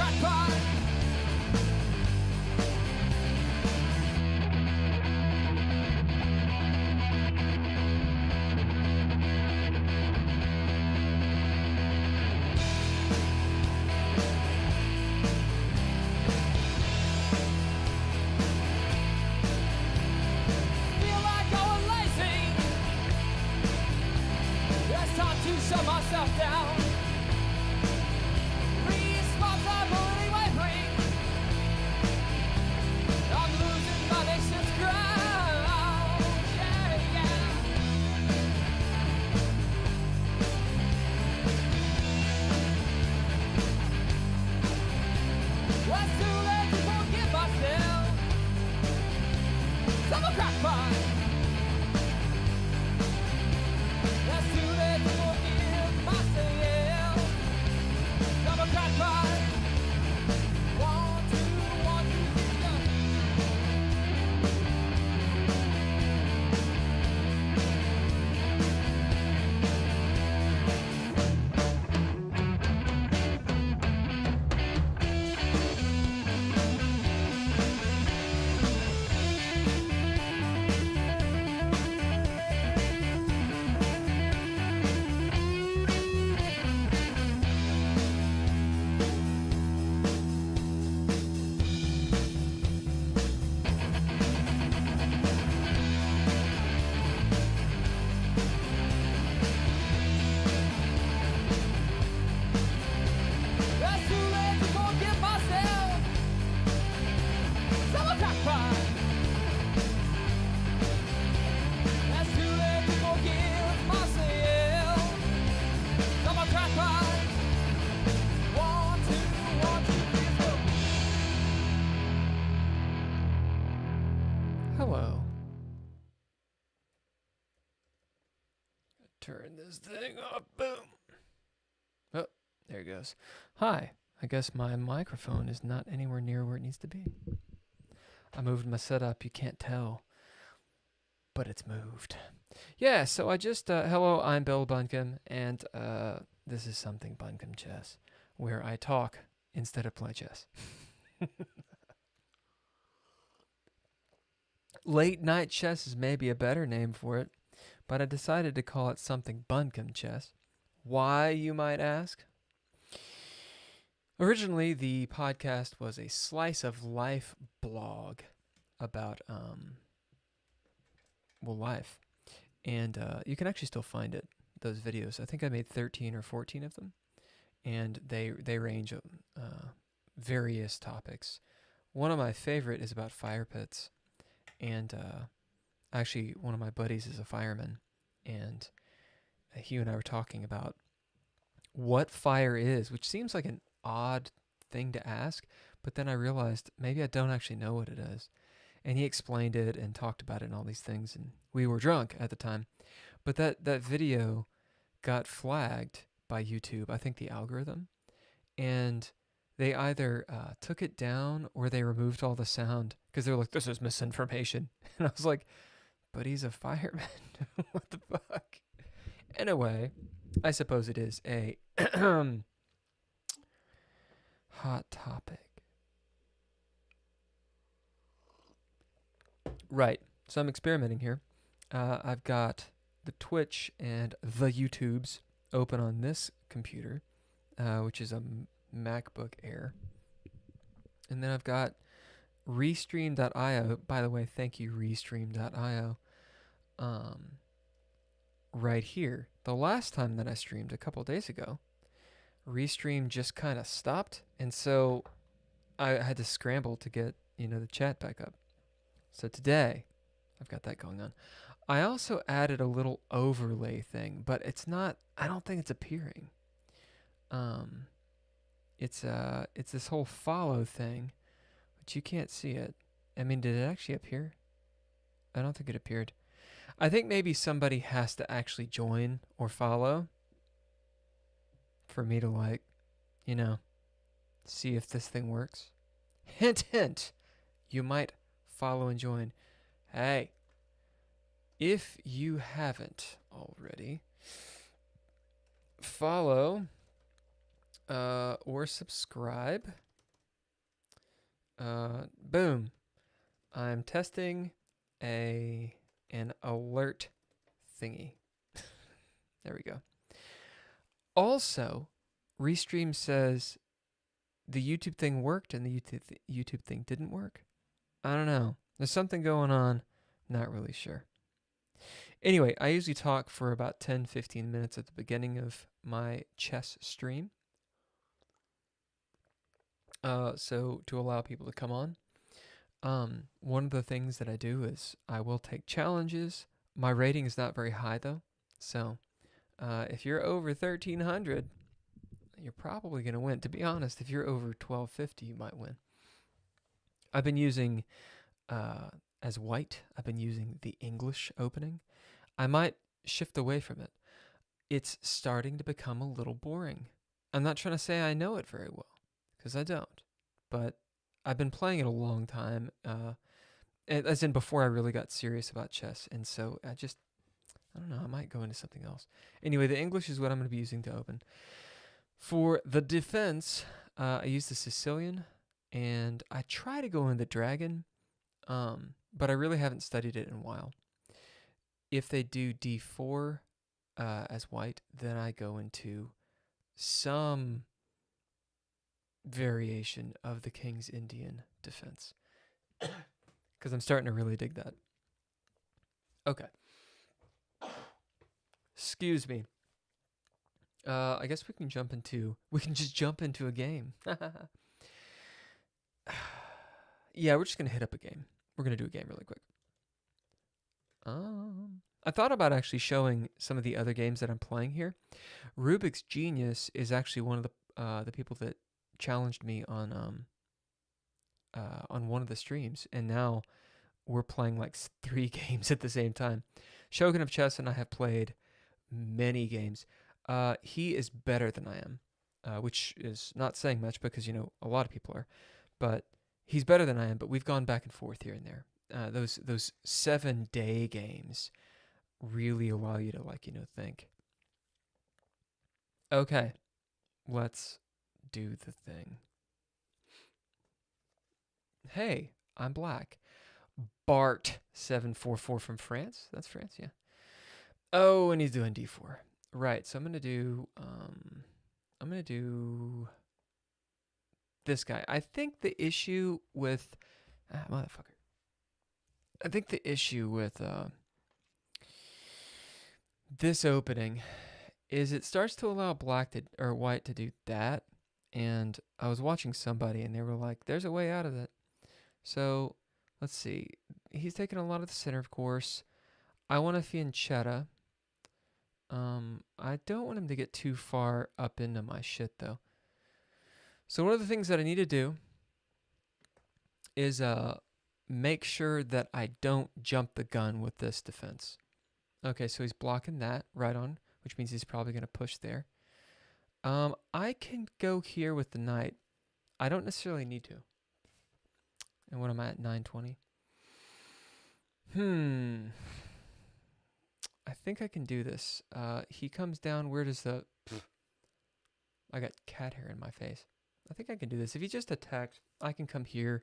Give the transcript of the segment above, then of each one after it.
crackpot. Feel like going lazy. It's time to shut myself down. Responsibility wavering. I'm losing my nation's ground. Yeah, yeah. It's too late to forgive myself. I'm a crackpot. It's too late to forgive myself. I'm a crackpot. 1, 2, 1, 2, 3, go. It's too late to forgive myself. I'm a crackpot. It's too late to forgive myself. I'm a crackpot. 1, 2, 1, 2, 3, go. Hello. Turn this thing off. Boom. Oh, there it goes. Hi. I guess my microphone is not anywhere near where it needs to be. I moved my setup. You can't tell, but it's moved. Yeah, so I just, hello, I'm Bill Buncombe, and this is Something Buncombe Chess, where I talk instead of play chess. Late night chess is maybe a better name for it, but I decided to call it Something Buncombe Chess. Why, you might ask? Originally, the podcast was a slice of life blog about, life. And you can actually still find it, those videos. I think I made 13 or 14 of them. And they range various topics. One of my favorite is about fire pits. And actually, one of my buddies is a fireman. And he and I were talking about what fire is, which seems like an odd thing to ask, but then I realized maybe I don't actually know what it is. And he explained it and talked about it and all these things, and we were drunk at the time. But that video got flagged by YouTube, I think the algorithm, and they either took it down or they removed all the sound because they're like, this is misinformation. And I was like, but he's a fireman. What the fuck? Anyway, I suppose it is a hot topic. Right. So I'm experimenting here. I've got the Twitch and the YouTubes open on this computer, which is a MacBook Air. And then I've got Restream.io. By the way, thank you, Restream.io. Right here. The last time that I streamed a couple days ago, Restream just kind of stopped, and so I had to scramble to get, the chat back up. So today, I've got that going on. I also added a little overlay thing, but it's not, I don't think it's appearing. It's this whole follow thing, but you can't see it. I mean, did it actually appear? I don't think it appeared. I think maybe somebody has to actually join or follow for me to see if this thing works. Hint, hint. You might follow and join. Hey, if you haven't already, follow or subscribe Boom. I'm testing an alert thingy. There we go. Also, Restream says the YouTube thing worked and the YouTube thing didn't work. I don't know. There's something going on. Not really sure. Anyway, I usually talk for about 10-15 minutes at the beginning of my chess stream. So to allow people to come on. One of the things that I do is I will take challenges. My rating is not very high though. So if you're over 1300, you're probably going to win. To be honest, if you're over 1250, you might win. I've been using, as white, I've been using the English opening. I might shift away from it. It's starting to become a little boring. I'm not trying to say I know it very well, because I don't. But I've been playing it a long time, as in before I really got serious about chess. And so I don't know, I might go into something else. Anyway, the English is what I'm going to be using to open. For the defense, I use the Sicilian, and I try to go in the dragon, but I really haven't studied it in a while. If they do d4 as white, then I go into some variation of the King's Indian defense, because I'm starting to really dig that. Okay. Excuse me. I guess we can just jump into a game. Yeah, we're just gonna hit up a game. We're gonna do a game really quick. I thought about actually showing some of the other games that I'm playing here. Rubik's Genius is actually one of the people that challenged me on one of the streams, and now we're playing like 3 games at the same time. Shogun of Chess and I have played many games. He is better than I am, which is not saying much because, a lot of people are. But he's better than I am, but we've gone back and forth here and there. Those 7-day games really allow you to, think. Okay, let's do the thing. Hey, I'm black. Bart744 from France. That's France, yeah. Oh, and he's doing d4. Right, so I'm gonna do this guy. I think the issue with motherfucker. I think the issue with this opening is it starts to allow white to do that, and I was watching somebody and they were like, "There's a way out of it." So let's see. He's taking a lot of the center, of course. I want a fiancetta. I don't want him to get too far up into my shit, though. So one of the things that I need to do is make sure that I don't jump the gun with this defense. Okay, so he's blocking that right on, which means he's probably going to push there. I can go here with the knight. I don't necessarily need to. And what am I at? 920? I think I can do this. He comes down. Where does the... I got cat hair in my face. I think I can do this. If he just attacks, I can come here,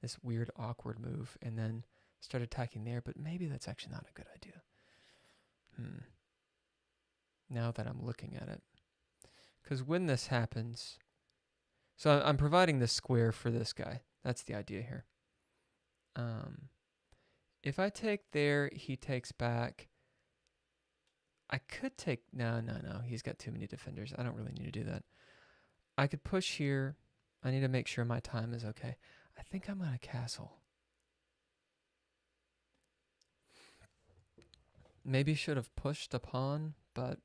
this weird, awkward move, and then start attacking there. But maybe that's actually not a good idea. Now that I'm looking at it. Because when this happens... So I'm providing this square for this guy. That's the idea here. If I take there, he takes back... I could take... No. He's got too many defenders. I don't really need to do that. I could push here. I need to make sure my time is okay. I think I'm going to castle. Maybe should have pushed a pawn, but...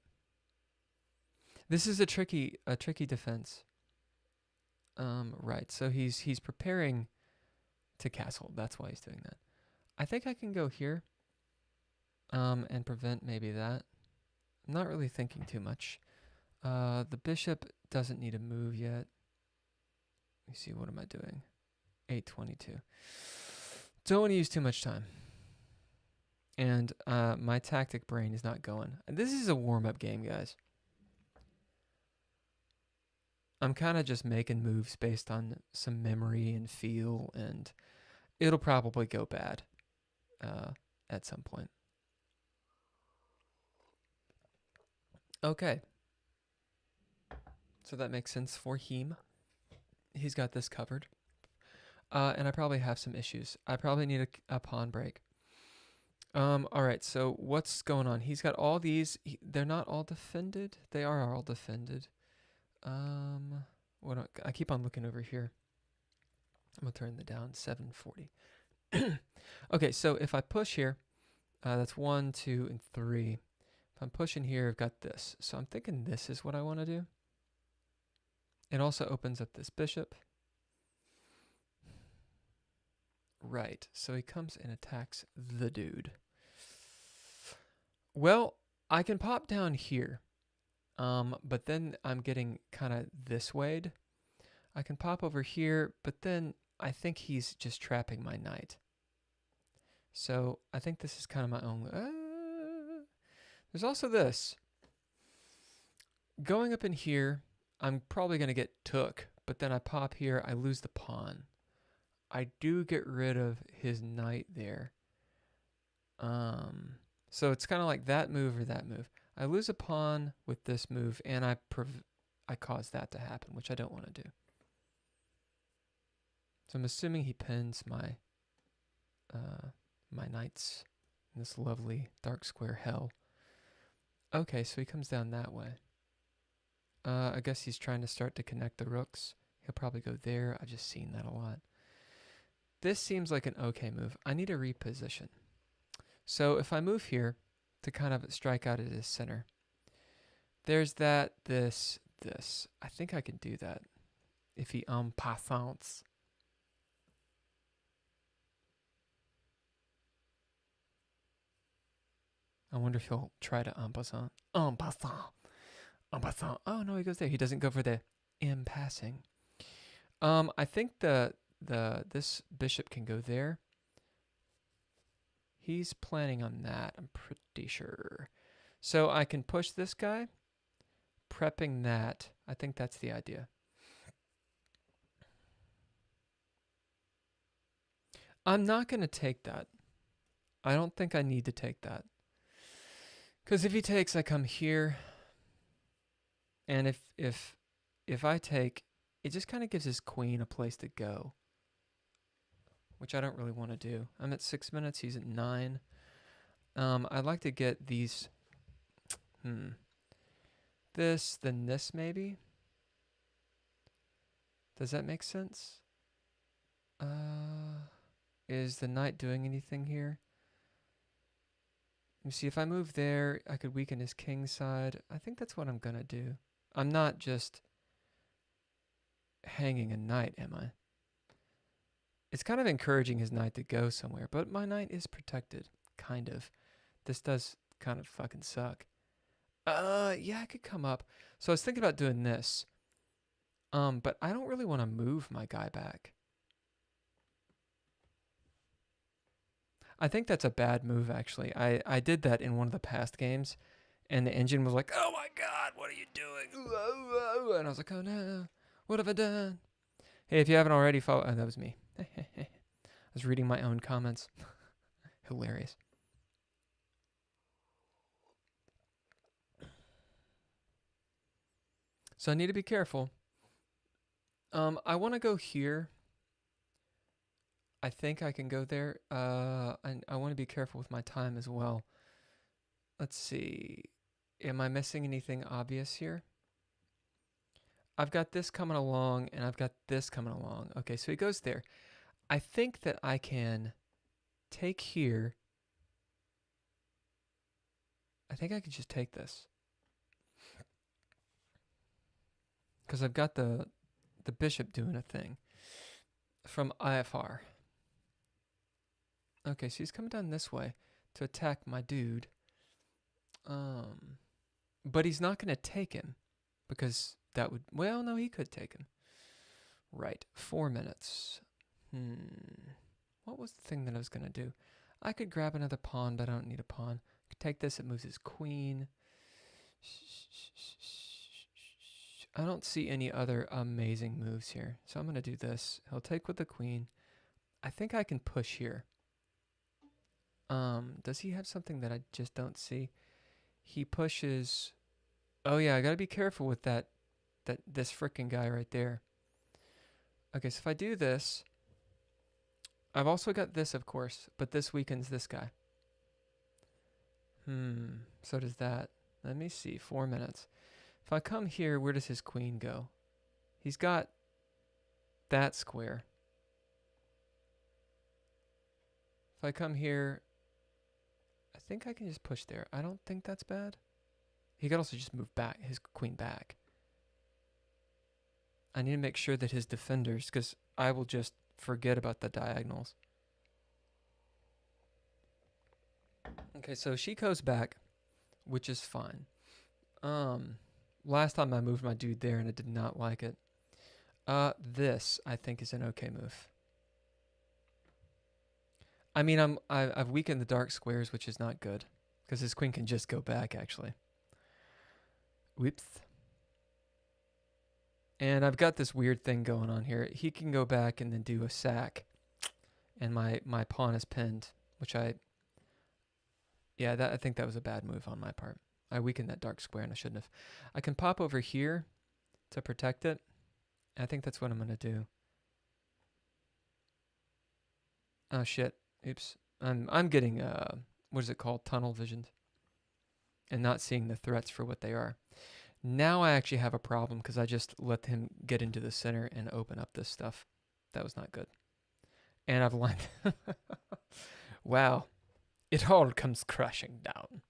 This is a tricky defense. Right, so he's preparing to castle. That's why he's doing that. I think I can go here and prevent maybe that. I'm not really thinking too much. The bishop doesn't need to move yet. Let me see, what am I doing? 822. Don't want to use too much time. And my tactic brain is not going. And this is a warm-up game, guys. I'm kind of just making moves based on some memory and feel, and it'll probably go bad at some point. Okay. So that makes sense for him. He's got this covered. And I probably have some issues. I probably need a pawn break. All right, so what's going on? He's got all these. They're not all defended. They are all defended. I keep on looking over here. I'm gonna turn the down 740. Okay, so if I push here, that's 1, 2, and 3. If I'm pushing here, I've got this. So I'm thinking this is what I want to do. It also opens up this bishop. Right, so he comes and attacks the dude. Well, I can pop down here, but then I'm getting kind of this wayed. I can pop over here, but then I think he's just trapping my knight. So I think this is kind of my own... there's also this. Going up in here, I'm probably going to get took, but then I pop here, I lose the pawn. I do get rid of his knight there. So it's kind of like that move or that move. I lose a pawn with this move, and I cause that to happen, which I don't want to do. So I'm assuming he pins my my knights in this lovely dark square hell. Okay, so he comes down that way. I guess he's trying to start to connect the rooks. He'll probably go there. I've just seen that a lot. This seems like an okay move. I need a reposition. So if I move here to kind of strike out at his center, there's that, this. I think I can do that if he passants. I wonder if he'll try to en passant. En passant. En passant. Oh, no, he goes there. He doesn't go for the in passing. I think this bishop can go there. He's planning on that, I'm pretty sure. So I can push this guy, prepping that. I think that's the idea. I'm not going to take that. I don't think I need to take that. Because if he takes, I come here. And if I take, it just kind of gives his queen a place to go, which I don't really want to do. I'm at 6 minutes. He's at 9. I'd like to get these. This, then this maybe. Does that make sense? Is the knight doing anything here? You see, if I move there, I could weaken his king side. I think that's what I'm gonna do. I'm not just hanging a knight, am I? It's kind of encouraging his knight to go somewhere, but my knight is protected, kind of. This does kind of fucking suck. Yeah, I could come up. So I was thinking about doing this. But I don't really want to move my guy back. I think that's a bad move, actually. I did that in one of the past games, and the engine was like, oh my god, what are you doing? And I was like, oh no, what have I done? Hey, if you haven't already followed... Oh, that was me. I was reading my own comments. Hilarious. So I need to be careful. I want to go here. I think I can go there. And I want to be careful with my time as well. Let's see. Am I missing anything obvious here? I've got this coming along, and I've got this coming along. Okay, so he goes there. I think that I can take here. I think I can just take this. Because I've got the bishop doing a thing from IFR. Okay, so he's coming down this way to attack my dude. But he's not going to take him because that would... Well, no, he could take him. Right, 4 minutes. What was the thing that I was going to do? I could grab another pawn, but I don't need a pawn. I could take this, it moves his queen. I don't see any other amazing moves here. So I'm going to do this. He'll take with the queen. I think I can push here. Does he have something that I just don't see? He pushes. Oh yeah, I got to be careful with this frickin' guy right there. Okay, so if I do this, I've also got this, of course, but this weakens this guy. So does that. Let me see, 4 minutes. If I come here, where does his queen go? He's got that square. If I come here, I think I can just push there. I don't think that's bad. He could also just move back, his queen back. I need to make sure that his defenders, because I will just forget about the diagonals. Okay, so she goes back, which is fine. Last time I moved my dude there and I did not like it. This I think is an okay move. I mean, I've weakened the dark squares, which is not good, because his queen can just go back actually. Whoops. And I've got this weird thing going on here. He can go back and then do a sack, and my pawn is pinned, which I think that was a bad move on my part. I weakened that dark square and I shouldn't have. I can pop over here to protect it. I think that's what I'm going to do. Oh shit. Oops. I'm getting what is it called? Tunnel visioned. And not seeing the threats for what they are. Now I actually have a problem because I just let him get into the center and open up this stuff. That was not good. And I've lined. Wow. It all comes crashing down.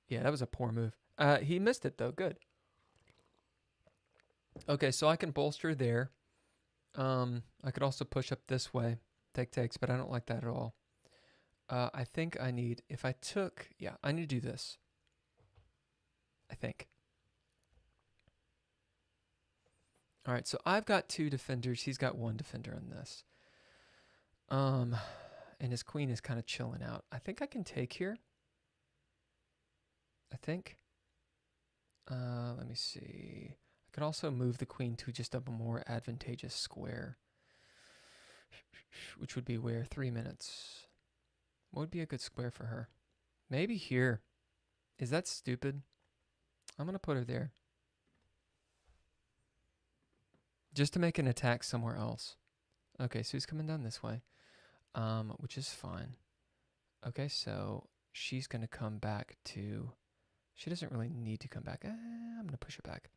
Yeah, that was a poor move. He missed it, though. Good. Okay, so I can bolster there. I could also push up this way. Take takes, but I don't like that at all. I think I need... If I took... Yeah, I need to do this. I think. All right, so I've got 2 defenders. He's got 1 defender on this. And his queen is kind of chilling out. I think I can take here. I think. Let me see. I could also move the queen to just a more advantageous square, which would be where 3 minutes. What would be a good square for her? Maybe here. Is that stupid? I'm going to put her there. Just to make an attack somewhere else. Okay, so he's coming down this way, which is fine. Okay, so she's going to come back to... She doesn't really need to come back. I'm going to push her back.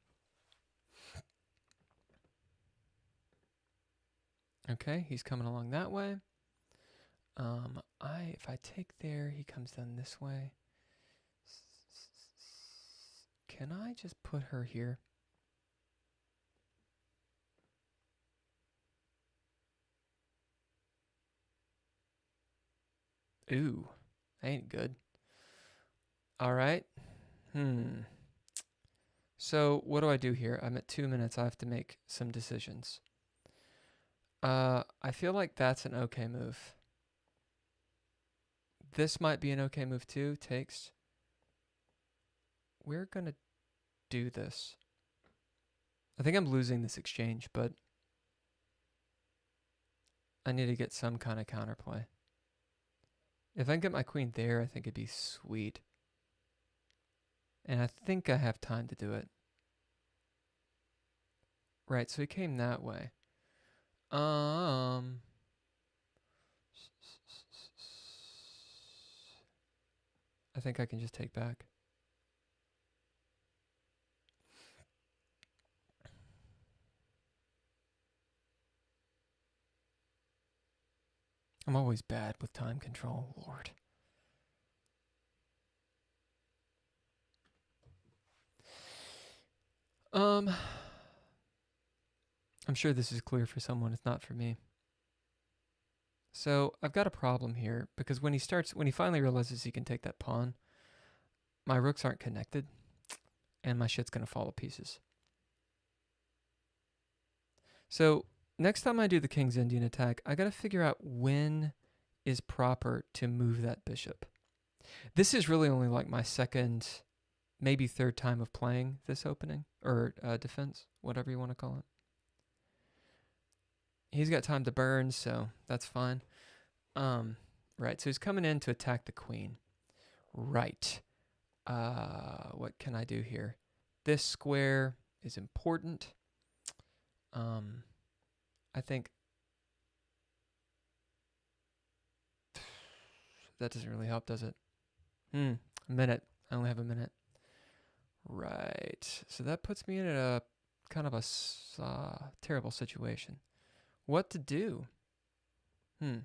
Okay, he's coming along that way. If I take there, he comes down this way. Can I just put her here? Ooh, that ain't good. All right. So what do I do here? I'm at 2 minutes. I have to make some decisions. I feel like that's an okay move. This might be an okay move too. Takes. We're going to do this. I think I'm losing this exchange, but I need to get some kind of counterplay. If I can get my queen there, I think it'd be sweet. And I think I have time to do it. Right, so he came that way. I think I can just take back. I'm always bad with time control, Lord. I'm sure this is clear for someone. It's not for me. So I've got a problem here because when he finally realizes he can take that pawn, my rooks aren't connected and my shit's going to fall to pieces. So next time I do the King's Indian attack, I got to figure out when is proper to move that bishop. This is really only like my second maybe third time of playing this opening, or defense, whatever you want to call it. He's got time to burn, so that's fine. Right, so he's coming in to attack the queen. Right. What can I do here? This square is important. I think that doesn't really help, does it? A minute. I only have a minute. Right. So that puts me in a kind of a terrible situation. What to do? I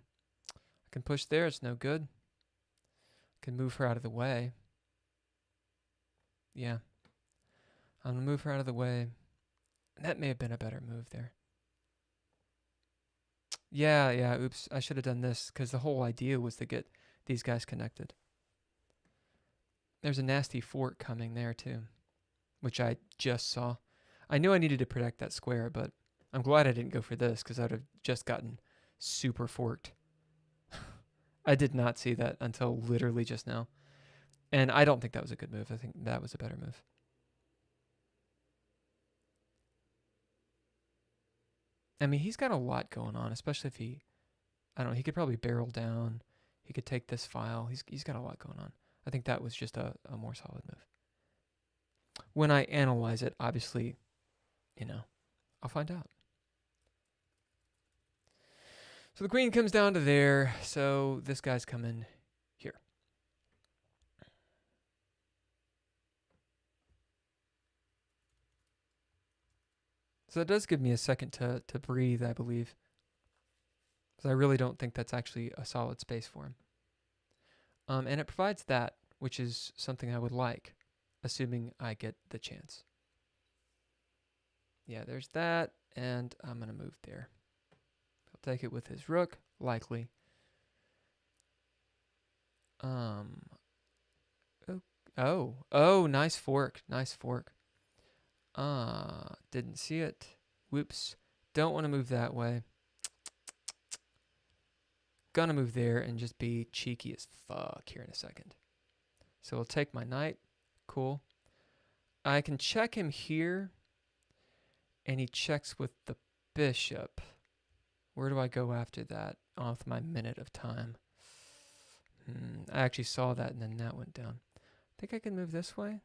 can push there. It's no good. I can move her out of the way. Yeah. I'm going to move her out of the way. That may have been a better move there. Yeah. Oops. I should have done this because the whole idea was to get these guys connected. There's a nasty fort coming there too, which I just saw. I knew I needed to protect that square, but I'm glad I didn't go for this because I would have just gotten super forked. I did not see that until literally just now. And I don't think that was a good move. I think that was a better move. I mean, he's got a lot going on, especially if he, I don't know, he could probably barrel down. He could take this file. He's got a lot going on. I think that was just a more solid move. When I analyze it, obviously, I'll find out. So the queen comes down to there. So this guy's coming here. So that does give me a second to breathe, I believe. Because I really don't think that's actually a solid space for him. And it provides that, which is something I would like, assuming I get the chance. Yeah, there's that, and I'm going to move there. He'll take it with his rook, likely. Oh, nice fork. Nice fork. Didn't see it. Whoops. Don't want to move that way. Gonna move there and just be cheeky as fuck here in a second. So we'll take my knight. Cool. I can check him here, and he checks with the bishop. Where do I go after that? Off my minute of time. I actually saw that, and then that went down. I think I can move this way.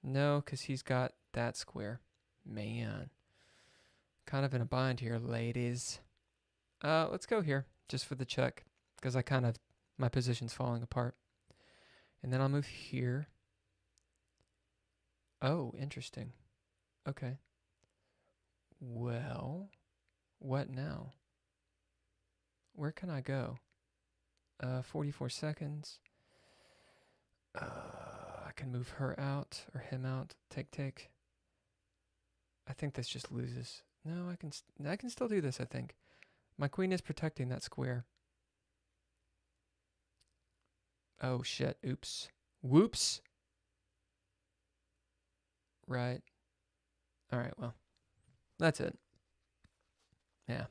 No, because he's got that square. Man. Kind of in a bind here, ladies. Let's go here, just for the check, because my position's falling apart. And then I'll move here. Oh, interesting. Okay. Well, what now? Where can I go? 44 seconds. I can move her out, or him out. Take. I think this just loses. No, I can still do this, I think. My queen is protecting that square. Oh, shit. Oops. Whoops. Right. All right, well. That's it. Yeah.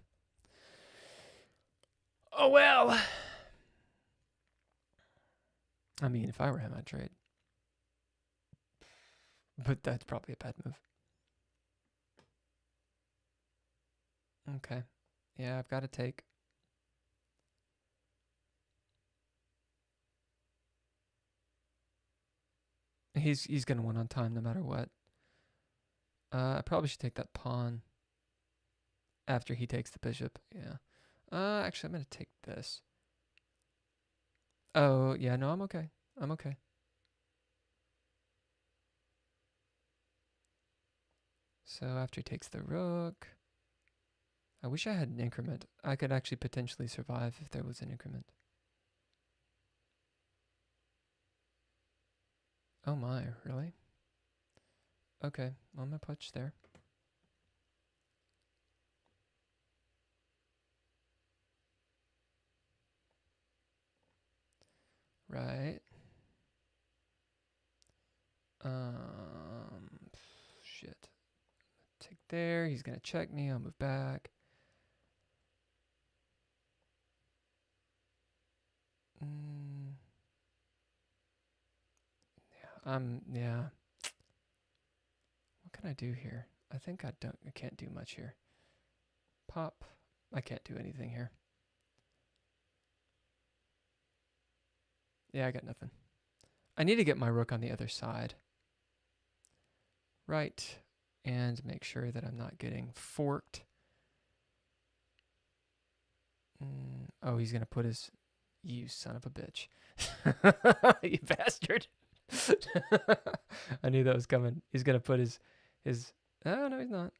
Oh, well. I mean, if I were him, I'd trade. But that's probably a bad move. Okay. Yeah, I've got to take. He's going to win on time no matter what. I probably should take that pawn after he takes the bishop. Yeah. Actually, I'm going to take this. Oh, yeah, no, I'm okay. I'm okay. So after he takes the rook, I wish I had an increment. I could actually potentially survive if there was an increment. Oh my, really? Okay, I'm gonna punch there. Right. Shit. Take there. He's gonna check me. I'll move back. Yeah. Yeah. What can I do here? I think I can't do much here. Pop. I can't do anything here. Yeah, I got nothing. I need to get my rook on the other side. Right. And make sure that I'm not getting forked. Oh, he's going to put his... You son of a bitch. You bastard. I knew that was coming. He's going to put his... Oh, no, he's not.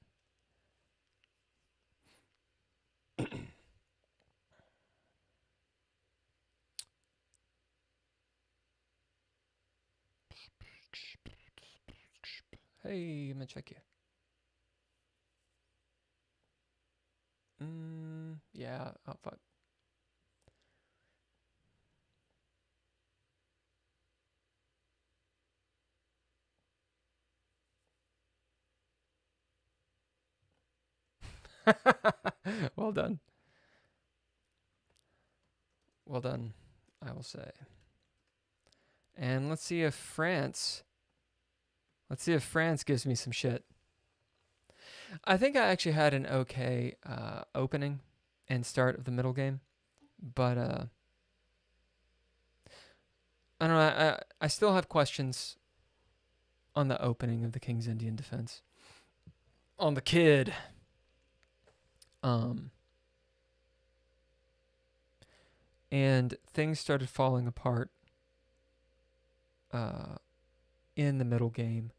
Hey, I'm going to check you. Yeah. Oh, fuck. Well done. Well done, I will say. And let's see if France gives me some shit. I think I actually had an okay opening and start of the middle game, but I don't know. I still have questions on the opening of the King's Indian defense. On the kid. And things started falling apart in the middle game.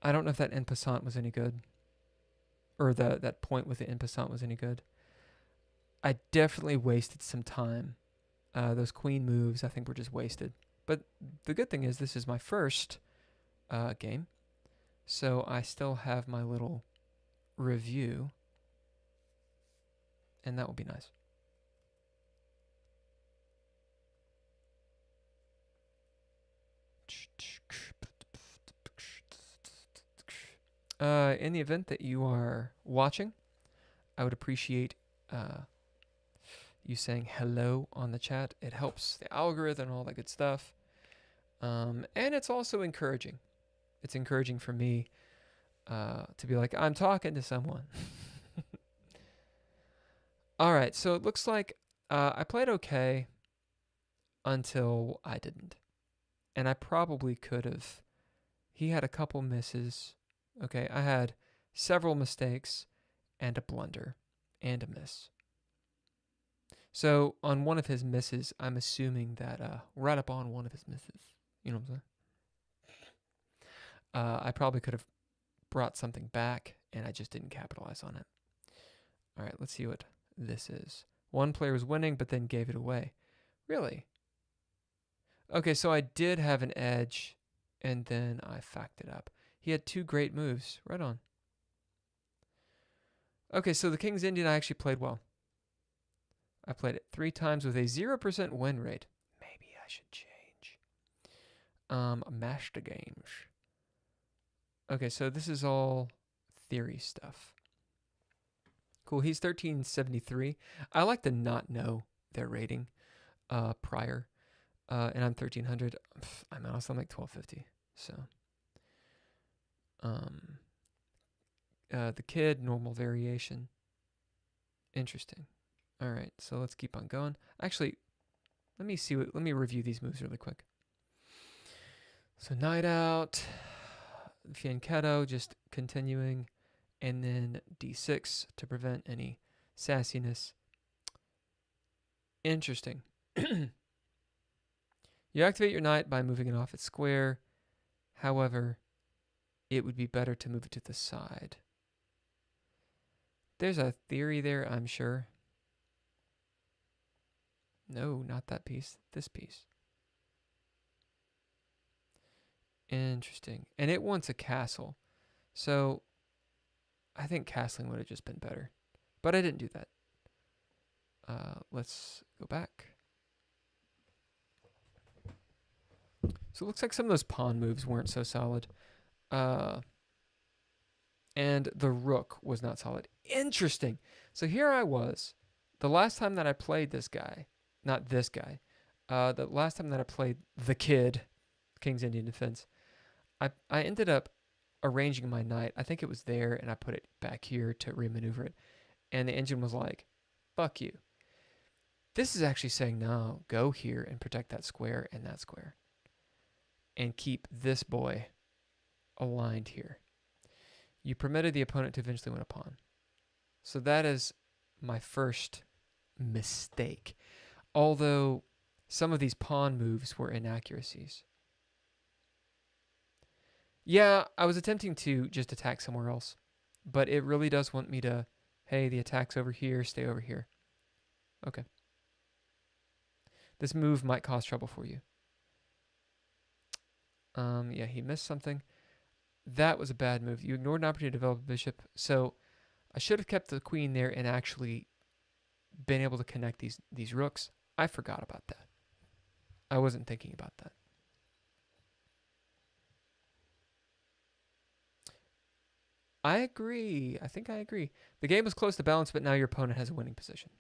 I don't know if that en passant was any good. Or that point with the en passant was any good. I definitely wasted some time. Those queen moves, I think, were just wasted. But the good thing is this is my first game. So I still have my little review. And that will be nice. In the event that you are watching, I would appreciate you saying hello on the chat. It helps the algorithm and all that good stuff. And it's also encouraging. It's encouraging for me to be like, I'm talking to someone. All right, so it looks like I played okay until I didn't. And I probably could have. He had a couple misses. Okay, I had several mistakes and a blunder and a miss. So on one of his misses, I'm assuming that right up on one of his misses, you know what I'm saying? I probably could have brought something back, and I just didn't capitalize on it. All right, let's see what this is. One player was winning, but then gave it away. Really? Okay, so I did have an edge, and then I fucked it up. He had two great moves. Right on. Okay, so the King's Indian I actually played well. I played it 3 times with a 0% win rate. Maybe I should change. Mash the games. Okay, so this is all theory stuff. Cool, he's 1373. I like to not know their rating prior. And I'm 1300. I'm also like 1250. So, the kid, normal variation. Interesting. All right, so let's keep on going. Actually, let me review these moves really quick. So Night Out, Fianchetto, just continuing, and then D6 to prevent any sassiness. Interesting. You activate your knight by moving it off its square. However, it would be better to move it to the side. There's a theory there, I'm sure. No, not that piece. This piece. Interesting. And it wants a castle. So I think castling would have just been better. But I didn't do that. Let's go back. So it looks like some of those pawn moves weren't so solid. And the rook was not solid. Interesting. So here I was. The last time that I played this guy, not this guy, the last time that I played the kid, King's Indian Defense. I ended up arranging my knight. I think it was there, and I put it back here to remaneuver it. And the engine was like, fuck you. This is actually saying, no, go here and protect that square and that square. And keep this boy aligned here. You permitted the opponent to eventually win a pawn. So that is my first mistake. Although some of these pawn moves were inaccuracies. Yeah, I was attempting to just attack somewhere else. But it really does want me to, hey, the attack's over here, stay over here. Okay. This move might cause trouble for you. Yeah, he missed something. That was a bad move. You ignored an opportunity to develop a bishop. So I should have kept the queen there and actually been able to connect these rooks. I forgot about that. I wasn't thinking about that. I agree. I think I agree. The game was close to balance, but now your opponent has a winning position.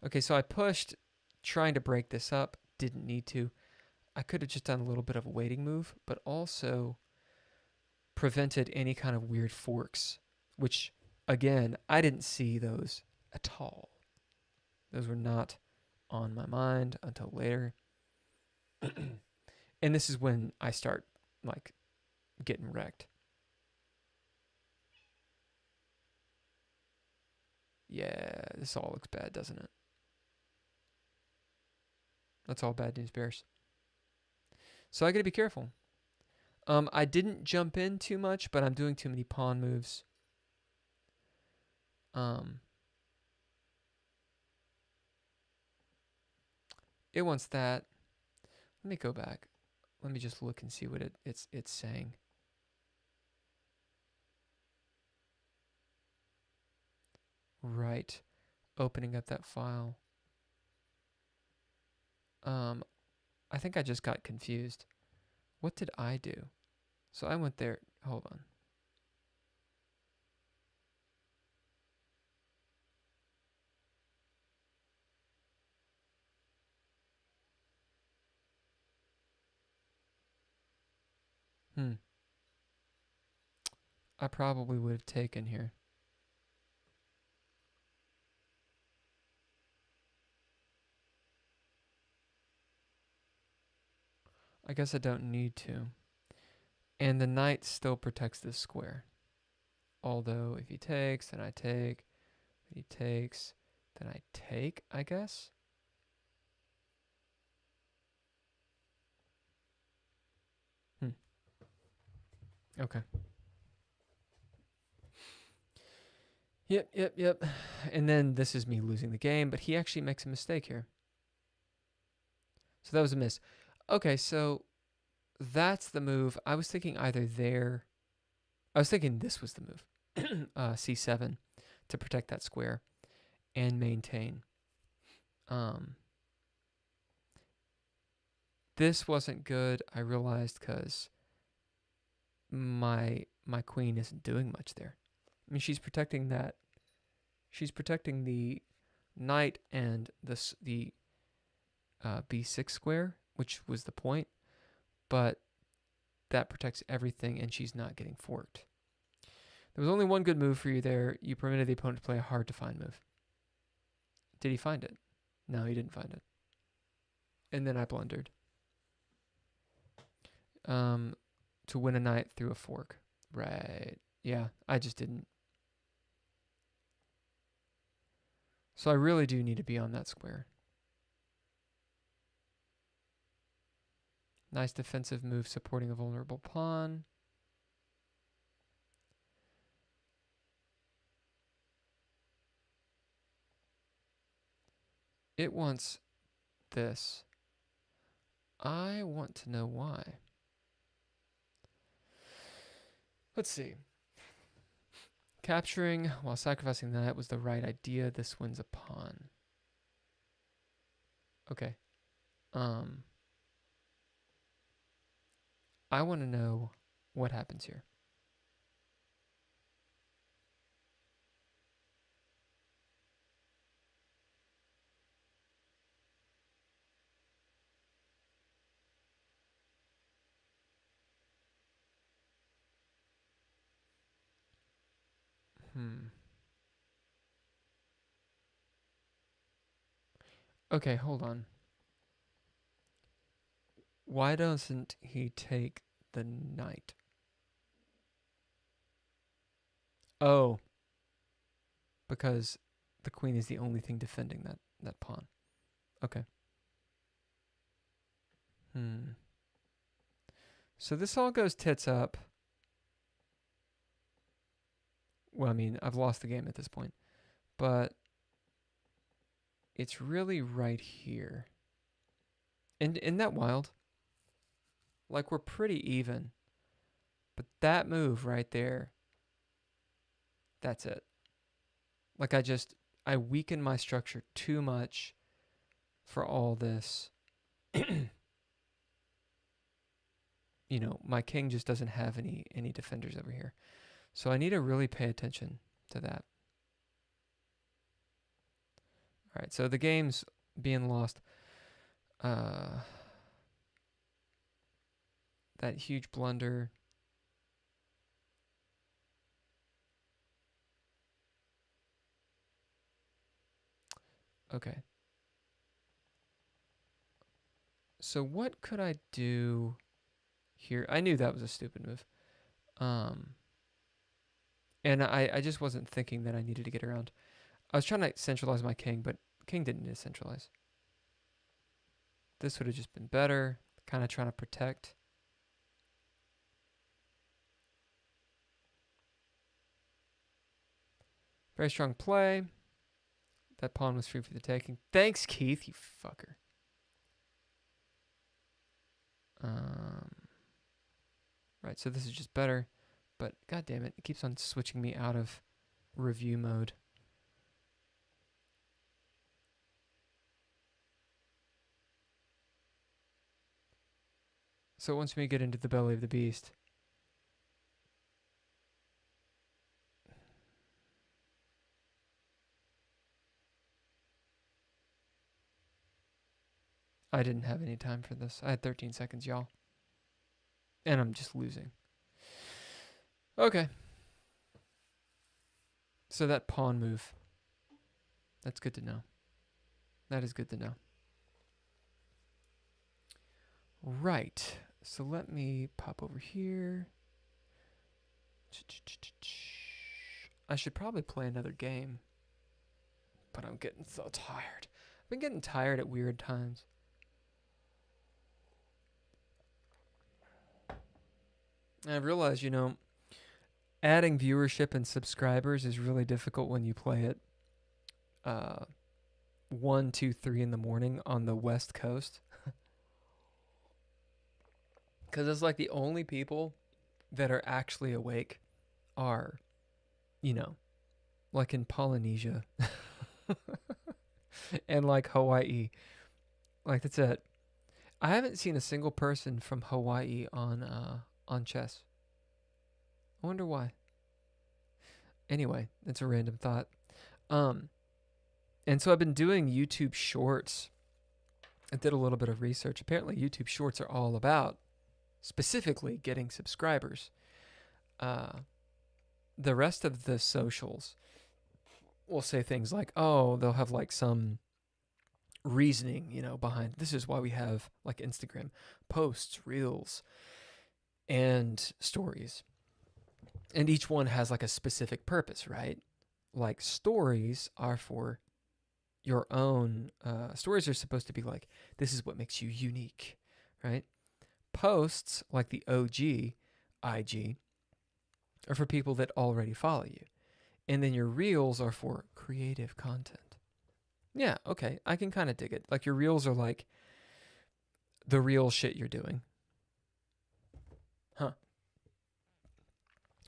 Okay, so I pushed, trying to break this up. Didn't need to. I could have just done a little bit of a waiting move, but also prevented any kind of weird forks, which, again, I didn't see those at all. Those were not on my mind until later. And this is when I start, like, getting wrecked. Yeah, this all looks bad, doesn't it? That's all bad news bears. So I got to be careful. I didn't jump in too much, but I'm doing too many pawn moves. It wants that. Let me go back. Let me just look and see what it's saying. Right. Opening up that file. I think I just got confused. What did I do? So I went there. Hold on. I probably would have taken here. I guess I don't need to. And the knight still protects this square. Although if he takes, then I take. If he takes, then I take, I guess. Okay. Yep. And then this is me losing the game, but he actually makes a mistake here. So that was a miss. Okay, so that's the move. I was thinking either there. I was thinking this was the move. C7 to protect that square and maintain. This wasn't good, I realized, because my queen isn't doing much there. I mean, she's protecting that. She's protecting the knight and the b6 square, which was the point, but that protects everything, and she's not getting forked. There was only one good move for you there. You permitted the opponent to play a hard-to-find move. Did he find it? No, he didn't find it. And then I blundered. To win a knight through a fork. Right. Yeah, I just didn't. So I really do need to be on that square. Nice defensive move supporting a vulnerable pawn. It wants this. I want to know why. Let's see. Capturing while sacrificing that was the right idea. This wins a pawn. Okay. I want to know what happens here. Okay, hold on. Why doesn't he take the knight? Oh, because the queen is the only thing defending that pawn. Okay. So this all goes tits up. Well, I mean, I've lost the game at this point. But it's really right here. And isn't that wild? Like, we're pretty even. But that move right there, that's it. Like, I weaken my structure too much for all this. You know, my king just doesn't have any defenders over here. So I need to really pay attention to that. All right, so the game's being lost. That huge blunder. Okay. So what could I do here? I knew that was a stupid move. And I just wasn't thinking that I needed to get around. I was trying to centralize my king, but king didn't need to centralize. This would have just been better. Kind of trying to protect. Very strong play. That pawn was free for the taking. Thanks, Keith, you fucker. Right, so this is just better. But god damn it keeps on switching me out of review mode. So it wants me to get into the belly of the beast. I didn't have any time for this. I had 13 seconds, y'all. And I'm just losing. Okay. So that pawn move. That's good to know. That is good to know. Right. So let me pop over here. I should probably play another game. But I'm getting so tired. I've been getting tired at weird times. And I've realized, you know, adding viewership and subscribers is really difficult when you play it 1, 2, 3 in the morning on the West Coast. Because it's like the only people that are actually awake are, you know, like in Polynesia and like Hawaii. Like, that's it. I haven't seen a single person from Hawaii on chess. I wonder why. Anyway, it's a random thought. And so I've been doing YouTube Shorts. I did a little bit of research. Apparently, YouTube Shorts are all about specifically getting subscribers. The rest of the socials will say things like, oh, they'll have like some reasoning, you know, behind this is why we have like Instagram posts, reels, and stories. And each one has like a specific purpose, right? Like stories are for your own, stories are supposed to be like, this is what makes you unique, right? Posts, like the OG IG, are for people that already follow you. And then your reels are for creative content. Yeah, okay, I can kind of dig it. Like your reels are like the real shit you're doing. Huh.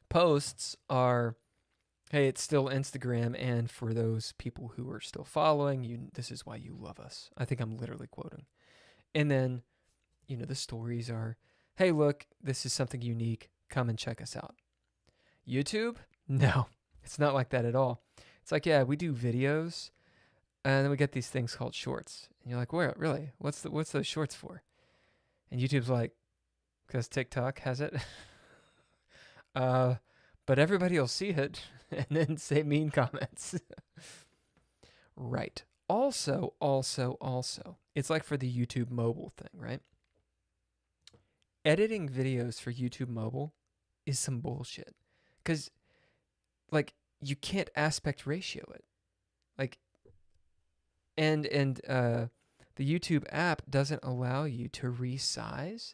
Posts are, hey, it's still Instagram, and for those people who are still following you, this is why you love us. I think I'm literally quoting. And then, you know, the stories are, hey, look, this is something unique. Come and check us out. YouTube? No, it's not like that at all. It's like, yeah, we do videos, and then we get these things called shorts. And you're like, where? Really? What's those shorts for? And YouTube's like, because TikTok has it. but everybody will see it and then say mean comments. Right. Also, it's like for the YouTube mobile thing, right? Editing videos for YouTube mobile is some bullshit. Because, like, you can't aspect ratio it. Like, and the YouTube app doesn't allow you to resize.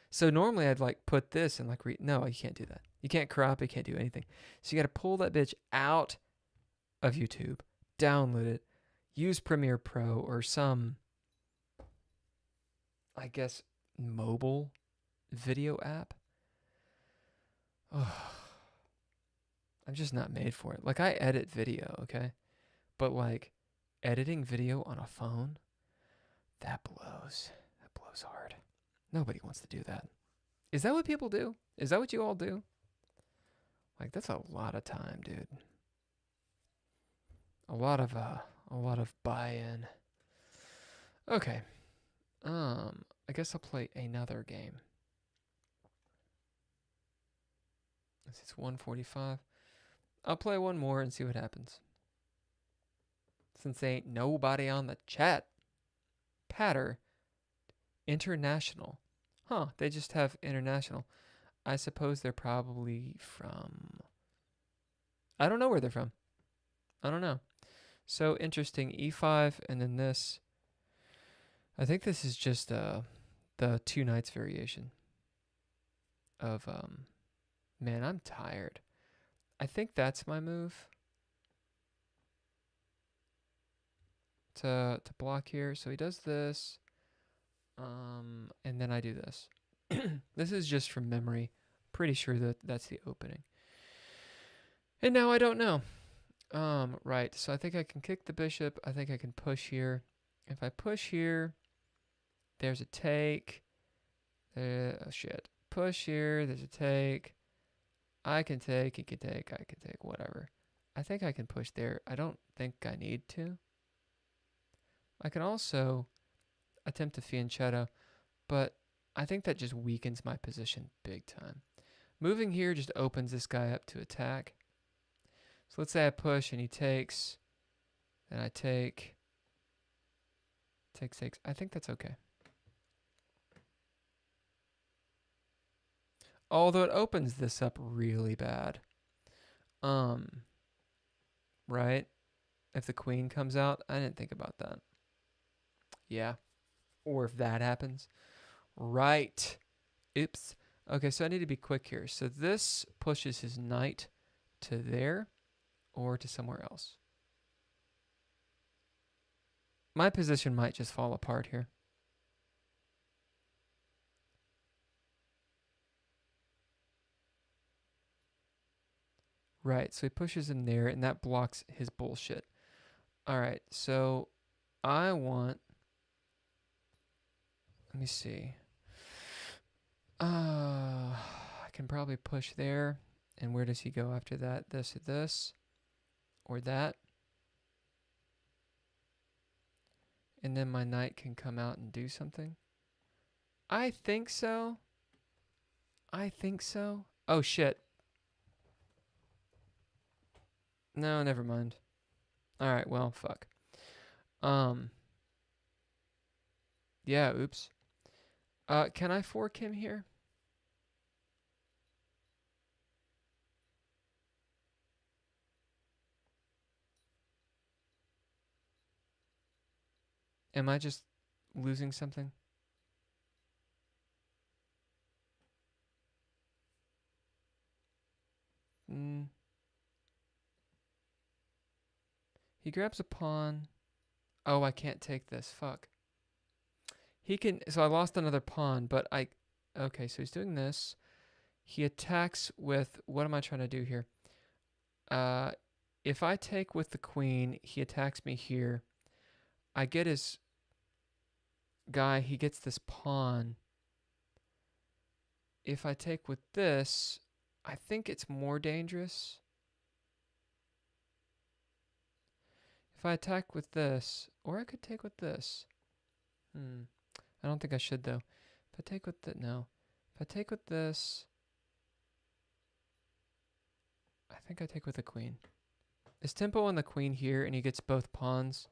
So normally I'd like put this and like no, you can't do that. You can't crop, you can't do anything. So you got to pull that bitch out of YouTube, download it, use Premiere Pro or some, I guess, mobile video app. Oh, I'm just not made for it. Like, I edit video, okay? But like editing video on a phone, that blows. That blows hard. Nobody wants to do that. Is that what people do? Is that what you all do? Like, that's a lot of time, dude. A lot of buy-in. Okay. I guess I'll play another game. It's 1:45. I'll play one more and see what happens. Since there ain't nobody on the chat. Patter. International. Huh, they just have international. I suppose they're probably from... I don't know where they're from. I don't know. So interesting. E5 and then this. I think this is just the 2 nights variation of... Man, I'm tired. I think that's my move. To block here. So he does this. And then I do this. This is just from memory. Pretty sure that that's the opening. And now I don't know. Right. So I think I can kick the bishop. I think I can push here. If I push here, there's a take. Oh shit. Push here. There's a take. I can take. He can take. I can take. Whatever. I think I can push there. I don't think I need to. I can also attempt a fianchetto, but I think that just weakens my position big time. Moving here just opens this guy up to attack. So let's say I push and he takes, then I take, takes. I think that's okay. Although it opens this up really bad. Right? If the queen comes out, I didn't think about that. Yeah. Or if that happens. Right. Oops. Okay, so I need to be quick here. So this pushes his knight to there or to somewhere else. My position might just fall apart here. Right, so he pushes him there, and that blocks his bullshit. All right, so I want... Let me see. I can probably push there. And where does he go after that? This or this? Or that? And then my knight can come out and do something? I think so. I think so. Oh, shit. No, never mind. Alright, well, fuck. Yeah, oops. Can I fork him here? Am I just losing something? He grabs a pawn. Oh, I can't take this. Fuck. He can... So I lost another pawn, but I... Okay, so he's doing this. He attacks with... What am I trying to do here? If I take with the queen, he attacks me here. I get his guy. He gets this pawn. If I take with this, I think it's more dangerous. If I attack with this, or I could take with this. I don't think I should, though. If I take with the... No. If I take with this... I think I take with the queen. Is tempo on the queen here and he gets both pawns?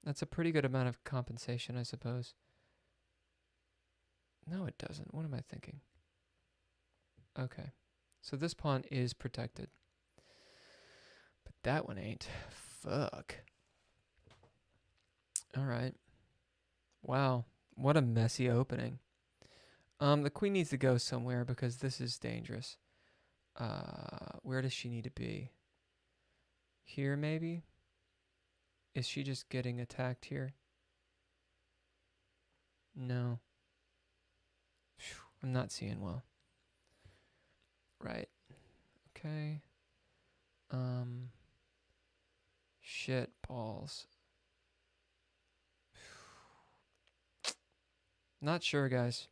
That's a pretty good amount of compensation, I suppose. No, it doesn't. What am I thinking? Okay. So this pawn is protected. But that one ain't. Fuck. Alright. Wow. What a messy opening. The queen needs to go somewhere because this is dangerous. Where does she need to be? Here, maybe? Is she just getting attacked here? No. Phew, I'm not seeing well. Right. Okay. Shit balls. Not sure, guys.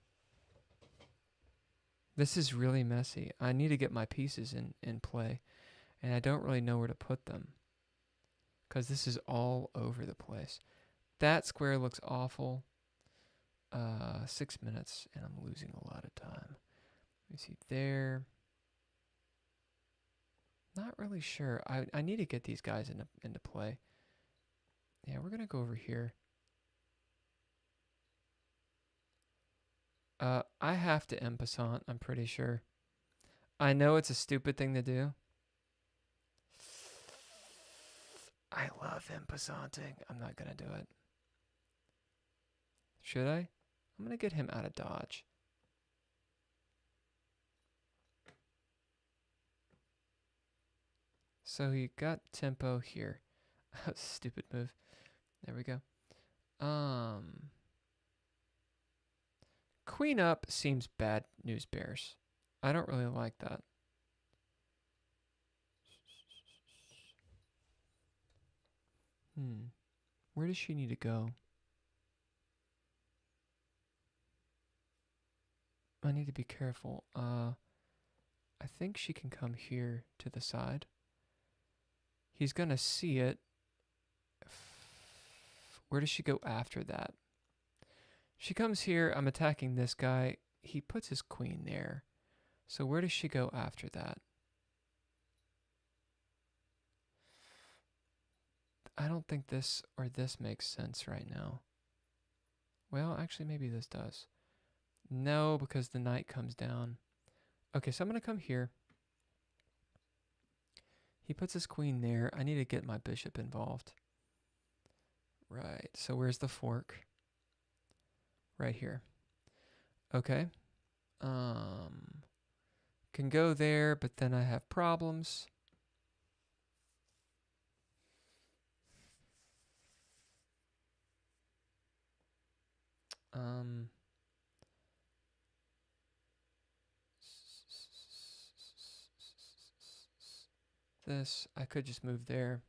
This is really messy. I need to get my pieces in play, and I don't really know where to put them because this is all over the place. That square looks awful. 6 minutes, and I'm losing a lot of time. Let me see there. Not really sure. I need to get these guys into play. Yeah, we're gonna go over here. I have to en passant, I'm pretty sure. I know it's a stupid thing to do. I love en passanting. I'm not gonna do it. Should I? I'm gonna get him out of dodge. So he got tempo here. Stupid move. There we go. Queen up seems bad news bears. I don't really like that. Where does she need to go? I need to be careful. I think she can come here to the side. He's gonna see it. Where does she go after that? She comes here. I'm attacking this guy. He puts his queen there. So where does she go after that? I don't think this or this makes sense right now. Well, actually, maybe this does. No, because the knight comes down. Okay, so I'm going to come here. He puts his queen there. I need to get my bishop involved. Right, so where's the fork? Right here. Okay. Can go there, but then I have problems. This, I could just move there.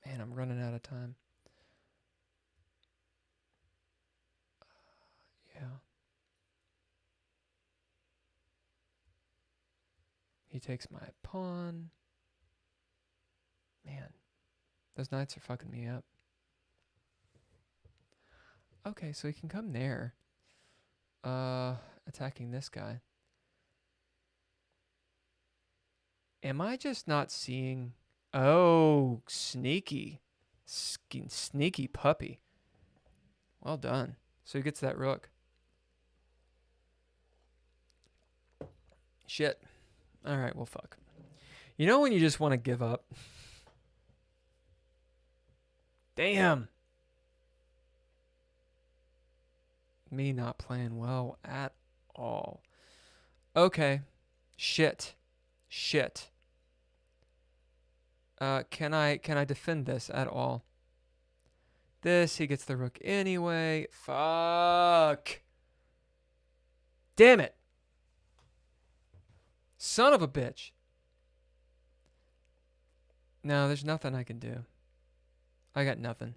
Man, I'm running out of time. Yeah. He takes my pawn. Man, those knights are fucking me up. Okay, so he can come there. Attacking this guy. Am I just not seeing? Oh, sneaky. Sneaky puppy. Well done. So he gets that rook. Shit. Alright, well, fuck. You know when you just want to give up? Damn. Me not playing well at all. Okay. Shit. Can I defend this at all? This, he gets the rook anyway. Fuck. Damn it. Son of a bitch. No, there's nothing I can do. I got nothing.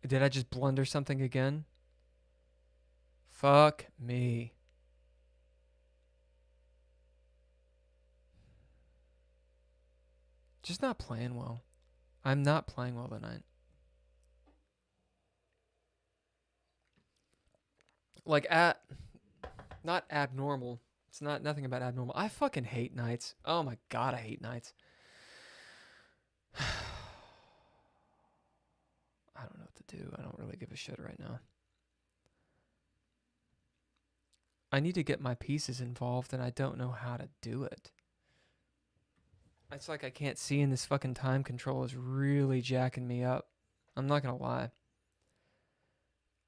Did I just blunder something again? Fuck me. Just not playing well. I'm not playing well tonight. Like, not abnormal. It's not nothing about abnormal. I fucking hate nights. Oh my god, I hate nights. I don't know what to do. I don't really give a shit right now. I need to get my pieces involved, and I don't know how to do it. It's like I can't see, and this fucking time control is really jacking me up. I'm not gonna lie.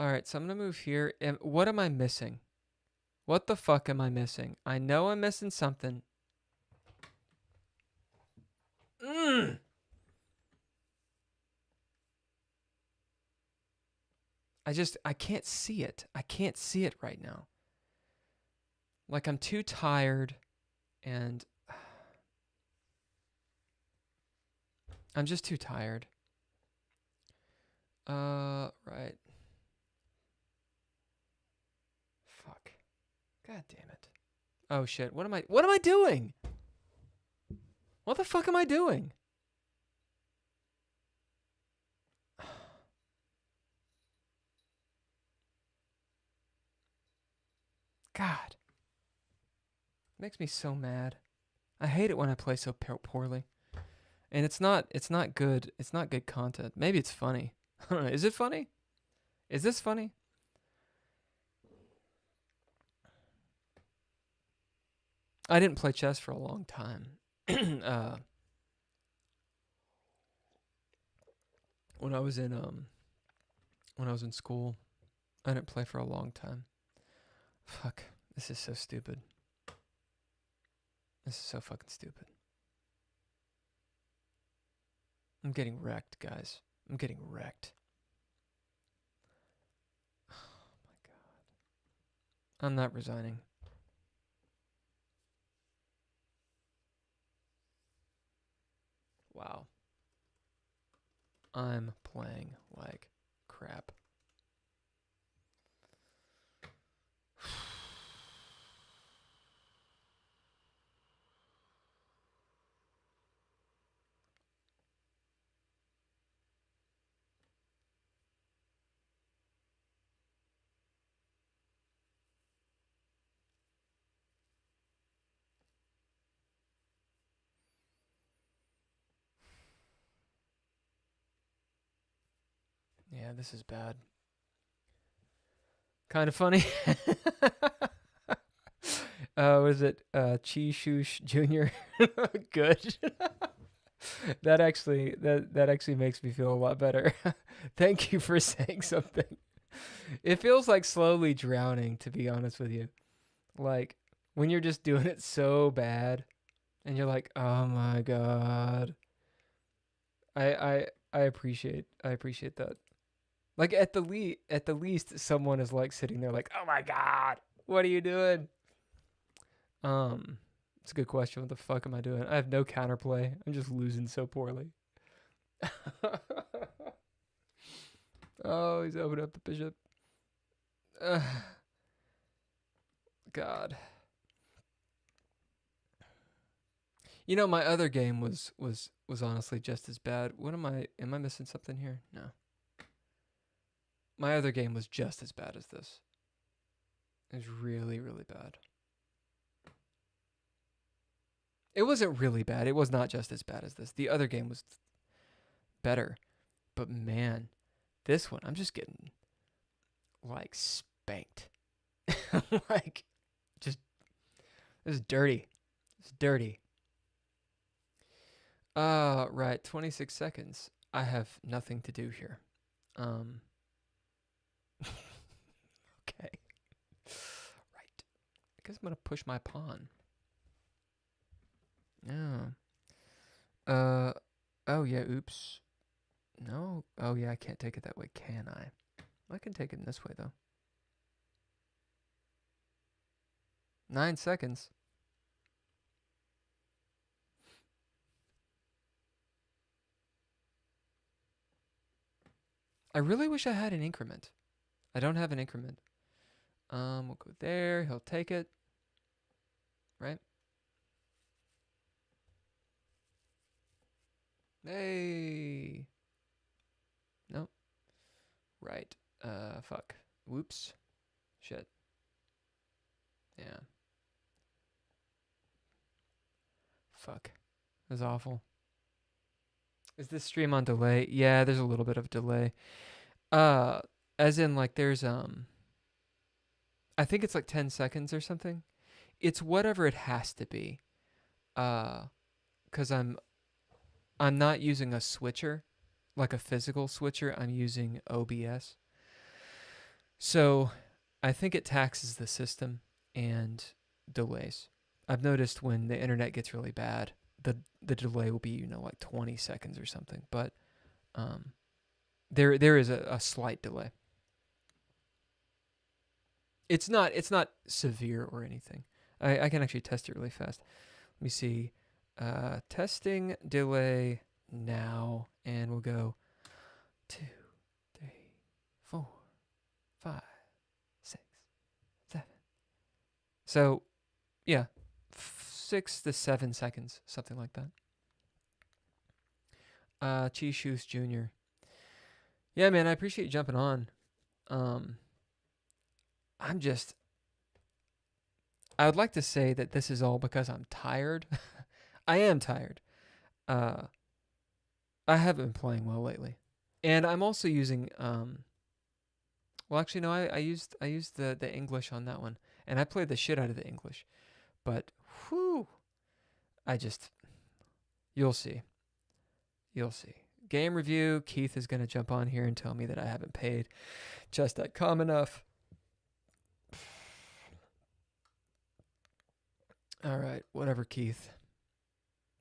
Alright, so I'm gonna move here. And what am I missing? What the fuck am I missing? I know I'm missing something. I can't see it. I can't see it right now. Like, I'm too tired, and I'm just too tired. Right. Fuck. God damn it. Oh shit. What am I doing? What the fuck am I doing? God. Makes me so mad. I hate it when I play so poorly. And it's not good. It's not good content. Maybe it's funny. I don't know. Is it funny? Is this funny? I didn't play chess for a long time. When I was in school, I didn't play for a long time. Fuck. This is so stupid. This is so fucking stupid. I'm getting wrecked, guys. I'm getting wrecked. Oh my god. I'm not resigning. Wow. I'm playing like crap. Yeah, this is bad. Kind of funny. Was it Chi Shush Jr.? Good. That actually makes me feel a lot better. Thank you for saying something. It feels like slowly drowning, to be honest with you. Like when you're just doing it so bad and you're like, "Oh my god." I appreciate that. Like at the least someone is like sitting there like, "Oh my god. What are you doing?" It's a good question. What the fuck am I doing? I have no counterplay. I'm just losing so poorly. Oh, he's opened up the bishop. God. You know, my other game was honestly just as bad. Am I missing something here? No. My other game was just as bad as this. It was really, really bad. It wasn't really bad. It was not just as bad as this. The other game was better. But man, this one, I'm just getting like spanked. Like, just, this is dirty. It's dirty. Right, 26 seconds. I have nothing to do here. Okay. Right. I guess I'm gonna push my pawn. Yeah. Oh yeah, oops. No. Oh yeah, I can't take it that way, can I? I can take it in this way though. 9 seconds. I really wish I had an increment. I don't have an increment. We'll go there. He'll take it. Right? Hey. Nope. Right. Fuck. Whoops. Shit. Yeah. Fuck. That's awful. Is this stream on delay? Yeah, there's a little bit of delay. Uh, as in like there's I think it's like 10 seconds or something. It's whatever it has to be. Uh, cuz I'm not using a switcher, like a physical switcher. I'm using OBS. So, I think it taxes the system and delays. I've noticed when the internet gets really bad, the delay will be, like 20 seconds or something, but um there is a slight delay. It's not severe or anything. I can actually test it really fast. Let me see. Testing delay now, and we'll go 2, 3, 4, 5, 6, 7. So, yeah, 6 to 7 seconds, something like that. Cheese Shoes Jr. Yeah, man, I appreciate you jumping on. Um, I'm just, I would like to say that this is all because I'm tired. I am tired. Uh, I haven't been playing well lately, and I'm also using. Well, actually, no. I used the English on that one, and I played the shit out of the English. But whew, I just you'll see, you'll see. Game review. Keith is gonna jump on here and tell me that I haven't paid just that calm enough. All right, whatever, Keith.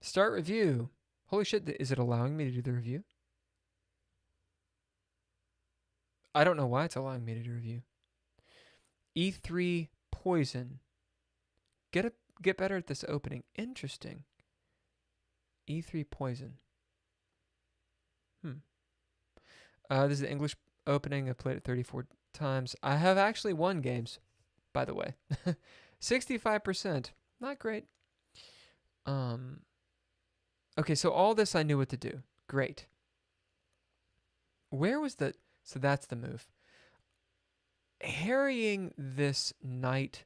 Start review. Holy shit, is it allowing me to do the review? I don't know why it's allowing me to do review. E3 Poison. Get better at this opening. Interesting. E3 Poison. This is the English opening. I played it 34 times. I have actually won games, by the way. 65%. Not great. Okay, so all this I knew what to do. Great. Where was the... So that's the move. Harrying this knight,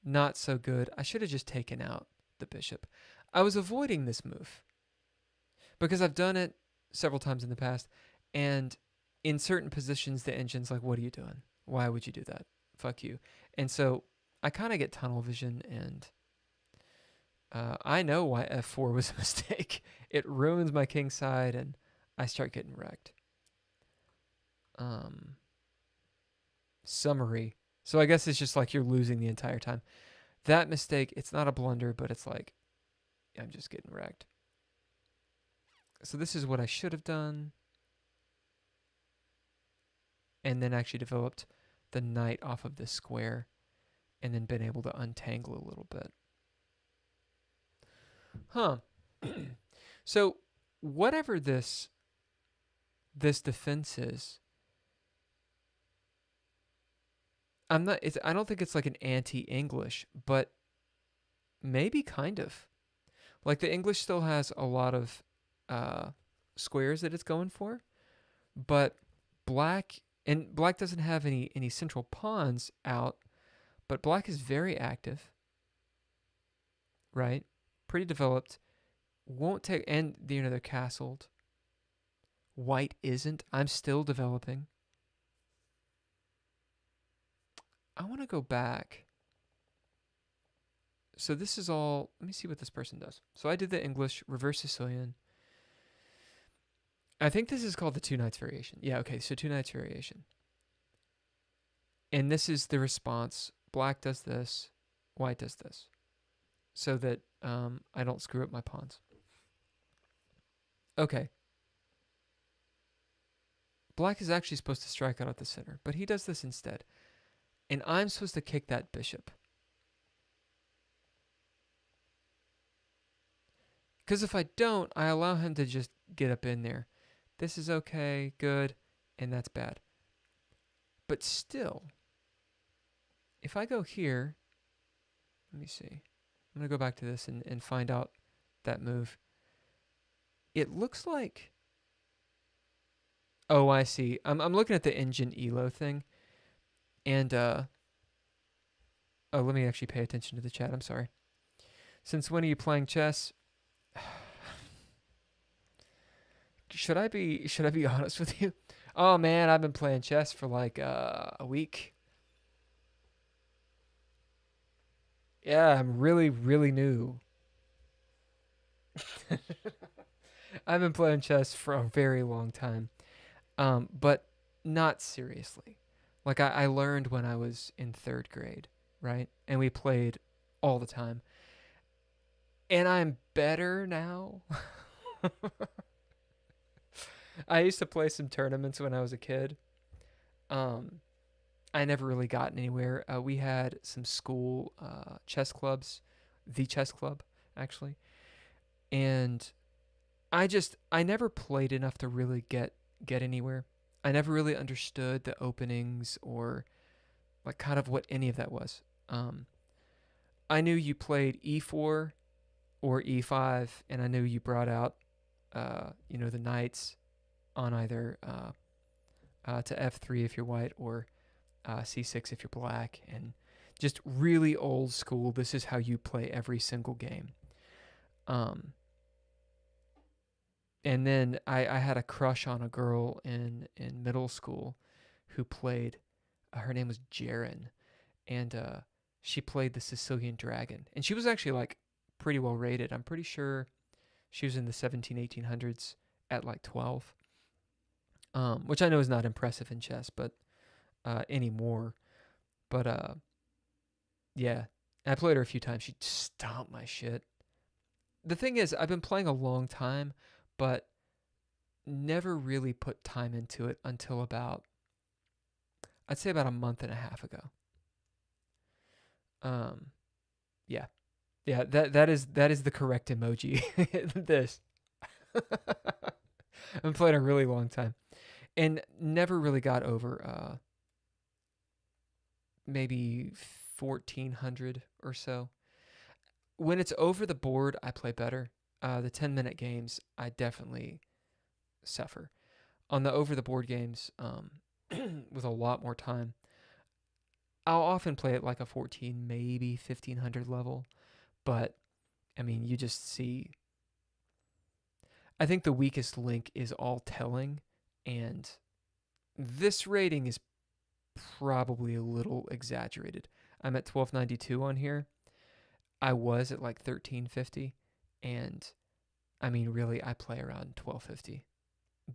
not so good. I should have just taken out the bishop. I was avoiding this move because I've done it several times in the past, and in certain positions, the engine's like, what are you doing? Why would you do that? Fuck you. And so I kind of get tunnel vision, and I know why f4 was a mistake. It ruins my king side, and I start getting wrecked. Summary. So I guess it's just like you're losing the entire time. That mistake, it's not a blunder, but it's like, I'm just getting wrecked. So this is what I should have done. And then actually developed the knight off of this square, and then been able to untangle a little bit. Huh. So whatever this defense is, I don't think it's like an anti-English, but maybe kind of. Like the English still has a lot of squares that it's going for, but black doesn't have any central pawns out, but black is very active, right? Pretty developed. Won't take, and they're castled. White isn't. I'm still developing. I want to go back. So this is all, let me see what this person does. So I did the English, reverse Sicilian. I think this is called the two knights variation. Yeah, okay, so two knights variation. And this is the response. Black does this, white does this. So that I don't screw up my pawns. Okay. Black is actually supposed to strike out at the center, but he does this instead. And I'm supposed to kick that bishop. Because if I don't, I allow him to just get up in there. This is okay, good, and that's bad. But still, if I go here, let me see. I'm going to go back to this and find out that move. It looks like. Oh, I see. I'm looking at the engine elo thing, and oh, let me actually pay attention to the chat. I'm sorry. Since when are you playing chess? Should I be honest with you? Oh man, I've been playing chess for like a week. Yeah, I'm really really new. I've been playing chess for a very long time. But not seriously. Like I learned when I was in third grade, right? And we played all the time. And I'm better now. I used to play some tournaments when I was a kid. Um, I never really got anywhere. We had some school chess clubs, the chess club, actually. And I never played enough to really get anywhere. I never really understood the openings or like kind of what any of that was. I knew you played e4 or e5, and I knew you brought out, the knights on either to f3 if you're white or c6 if you're black, and just really old school. This is how you play every single game. Um, and then I had a crush on a girl in middle school who played. Her name was Jaren, and she played the Sicilian Dragon, and she was actually like pretty well rated. I'm pretty sure she was in the 1800s at like 12, which I know is not impressive in chess, but anymore. But yeah, I played her a few times. She stomped my shit. The thing is, I've been playing a long time, but never really put time into it until about, I'd say about a month and a half ago. Um, yeah, yeah, that is the correct emoji. This. I've been playing a really long time and never really got over maybe 1400 or so. When it's over the board, I play better. The 10-minute games, I definitely suffer. On the over the board games, with a lot more time, I'll often play at like a 14, maybe 1500 level. But I mean, you just see. I think the weakest link is all telling, and this rating is probably a little exaggerated. I'm at 1292 on here. I was at like 1350, and I mean, really, I play around 1250.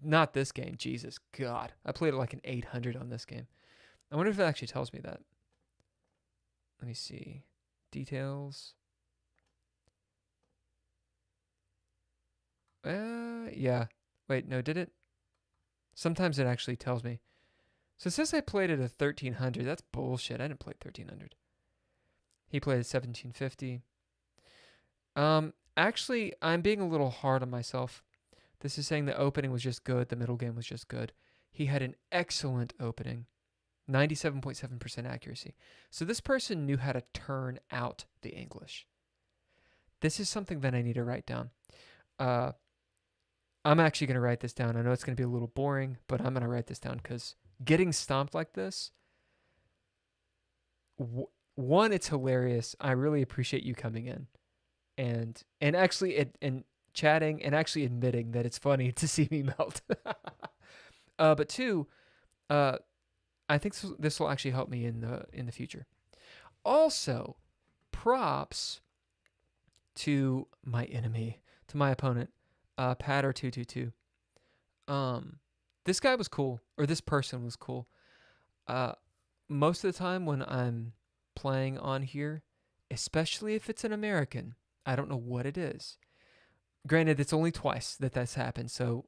Not this game, Jesus God. I played at like an 800 on this game. I wonder if it actually tells me that. Let me see. Details. Yeah. Wait, no, did it? Sometimes it actually tells me. So it says I played at a 1300. That's bullshit. I didn't play 1300. He played at 1750. Actually, I'm being a little hard on myself. This is saying the opening was just good, the middle game was just good. He had an excellent opening, 97.7% accuracy. So this person knew how to turn out the English. This is something that I need to write down. I'm actually going to write this down. I know it's going to be a little boring, but I'm going to write this down because getting stomped like this, one, it's hilarious. I really appreciate you coming in and actually and chatting and actually admitting that it's funny to see me melt. But two, uh, I think this will actually help me in the future. Also, props to my enemy, to my opponent, Patter222. This guy was cool, or this person was cool. Uh, Most of the time when I'm playing on here, especially if it's an American, I don't know what it is. Granted, it's only twice that that's happened, so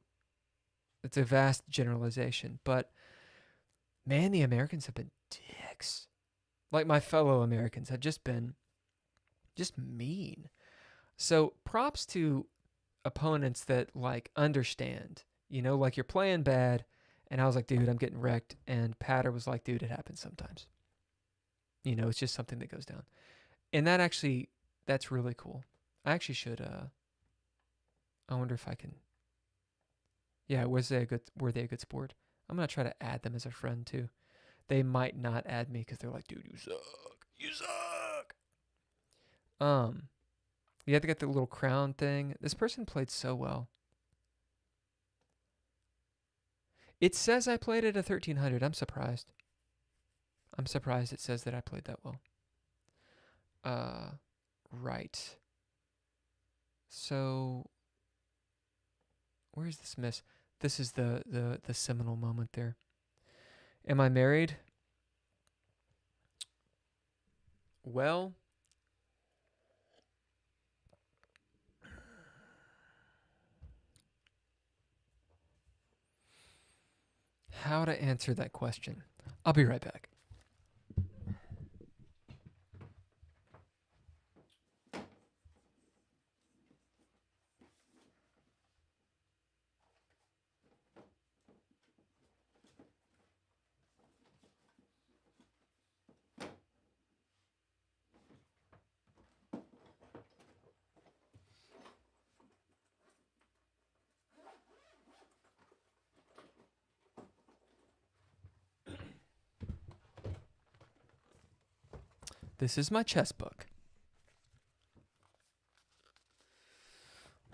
it's a vast generalization. But man, the Americans have been dicks. Like my fellow Americans have just been just mean. So props to opponents that like understand. Like you're playing bad, and I was like, dude, I'm getting wrecked. And Patter was like, dude, it happens sometimes. It's just something that goes down. And that's really cool. I actually should, I wonder if I can Yeah, were they a good sport? I'm gonna try to add them as a friend too. They might not add me because they're like, dude, you suck. You suck. Um, you have to get the little crown thing. This person played so well. It says I played at a 1300. I'm surprised. I'm surprised it says that I played that well. Right. So, where's this miss? This is the seminal moment there. Am I married? Well, how to answer that question? I'll be right back. This is my chess book.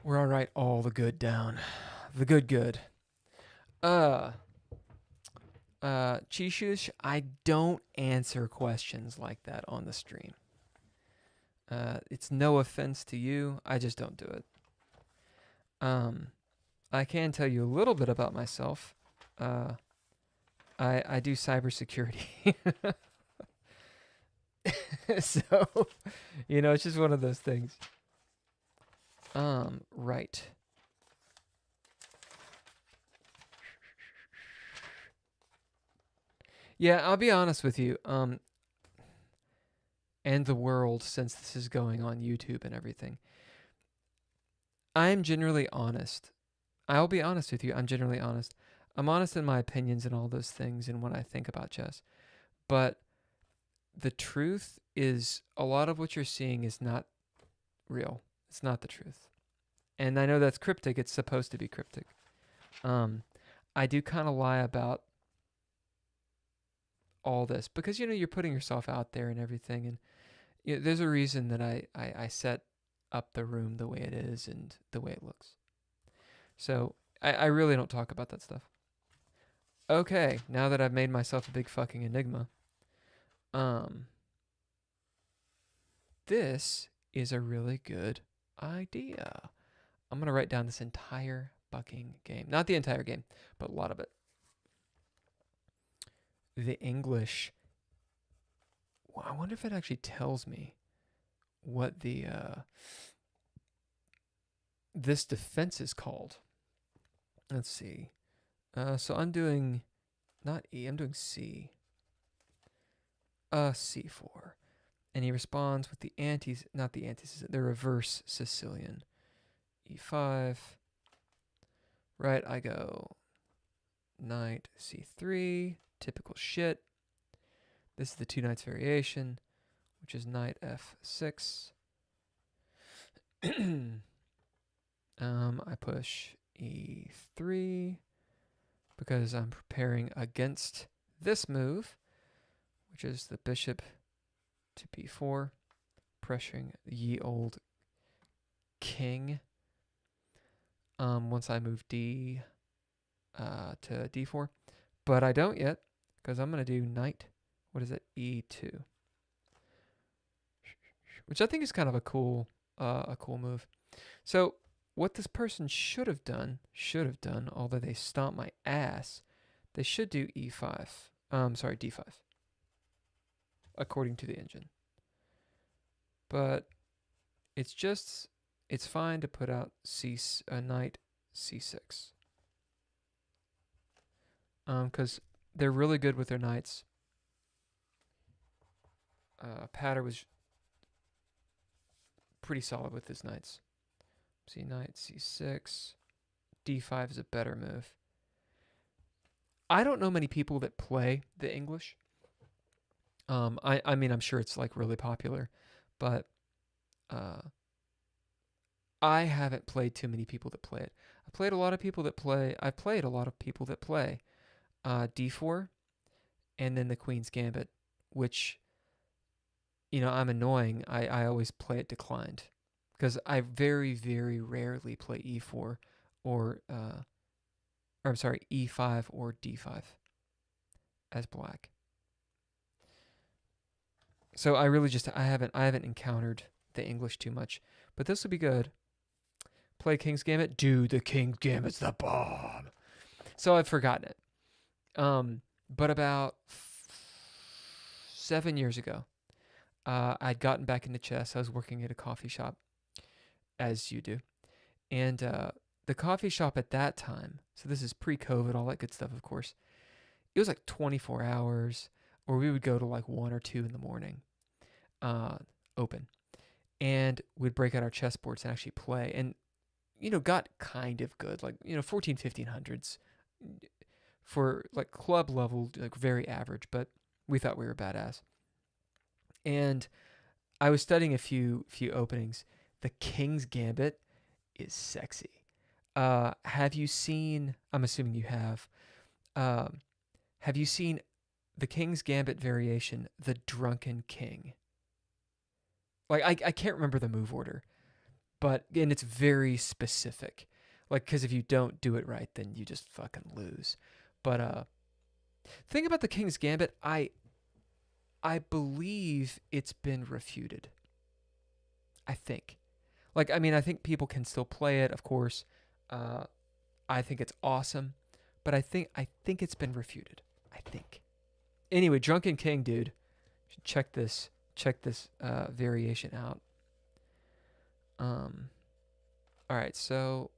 Where I write all the good down. The good. Chishush, I don't answer questions like that on the stream. It's no offense to you. I just don't do it. I can tell you a little bit about myself. I do cybersecurity. So, it's just one of those things. Right. Yeah, I'll be honest with you. And the world, since this is going on YouTube and everything, I'm generally honest. I'll be honest with you. I'm generally honest. I'm honest in my opinions and all those things and what I think about chess. But the truth is, a lot of what you're seeing is not real. It's not the truth. And I know that's cryptic. It's supposed to be cryptic. I do kind of lie about all this because, you're putting yourself out there and everything. And there's a reason that I set up the room the way it is and the way it looks. So I really don't talk about that stuff. Okay, now that I've made myself a big fucking enigma, this is a really good idea. I'm going to write down this entire fucking game. Not the entire game, but a lot of it. The English. Well, I wonder if it actually tells me what this defense is called. Let's see. So I'm doing not E, I'm doing C. C4. And he responds with the the reverse Sicilian. E5. Right, I go knight C3, typical shit. This is the two knights variation, which is knight F6. I push E3 because I'm preparing against this move, which is the bishop to B4, pressuring the ye old king. Once I move D to D4, but I don't yet because I'm gonna do knight. What is it? E2, which I think is kind of a cool move. So what this person should have done, although they stomped my ass, they should do E5. Sorry, D5, according to the engine. But it's fine to put out knight C6. Because they're really good with their knights. Patter was pretty solid with his knights. See, knight C6. D5 is a better move. I don't know many people that play the English. I mean, I'm sure it's like really popular, but I haven't played too many people that play it. I played a lot of people that play. I played a lot of people that play d4 and then the Queen's Gambit, which I'm annoying. I always play it declined because I very very rarely play e4 or I'm sorry, e5 or d5 as black. So I really just I haven't encountered the English too much, but this will be good. Play King's Gambit, dude. The King's Gambit's the bomb. So I've forgotten it. But about 7 years ago, I'd gotten back into chess. I was working at a coffee shop, as you do, and the coffee shop at that time. So this is pre-COVID, all that good stuff, of course. It was like 24 hours, or we would go to like 1 or 2 in the morning, open, and we'd break out our chessboards and actually play, and got kind of good, like 14, 1500s for like club level, like very average, but we thought we were badass. And I was studying a few openings. The King's Gambit is sexy. Have you seen? I'm assuming you have. Have you seen the King's Gambit variation, the Drunken King? Like I can't remember the move order, and it's very specific. Like, because if you don't do it right, then you just fucking lose. But thing about the King's Gambit, I believe it's been refuted. I think. Like, I mean, I think people can still play it, of course. I think it's awesome, but I think it's been refuted. I think. Anyway, Drunken King, dude. Check this variation out. All right, so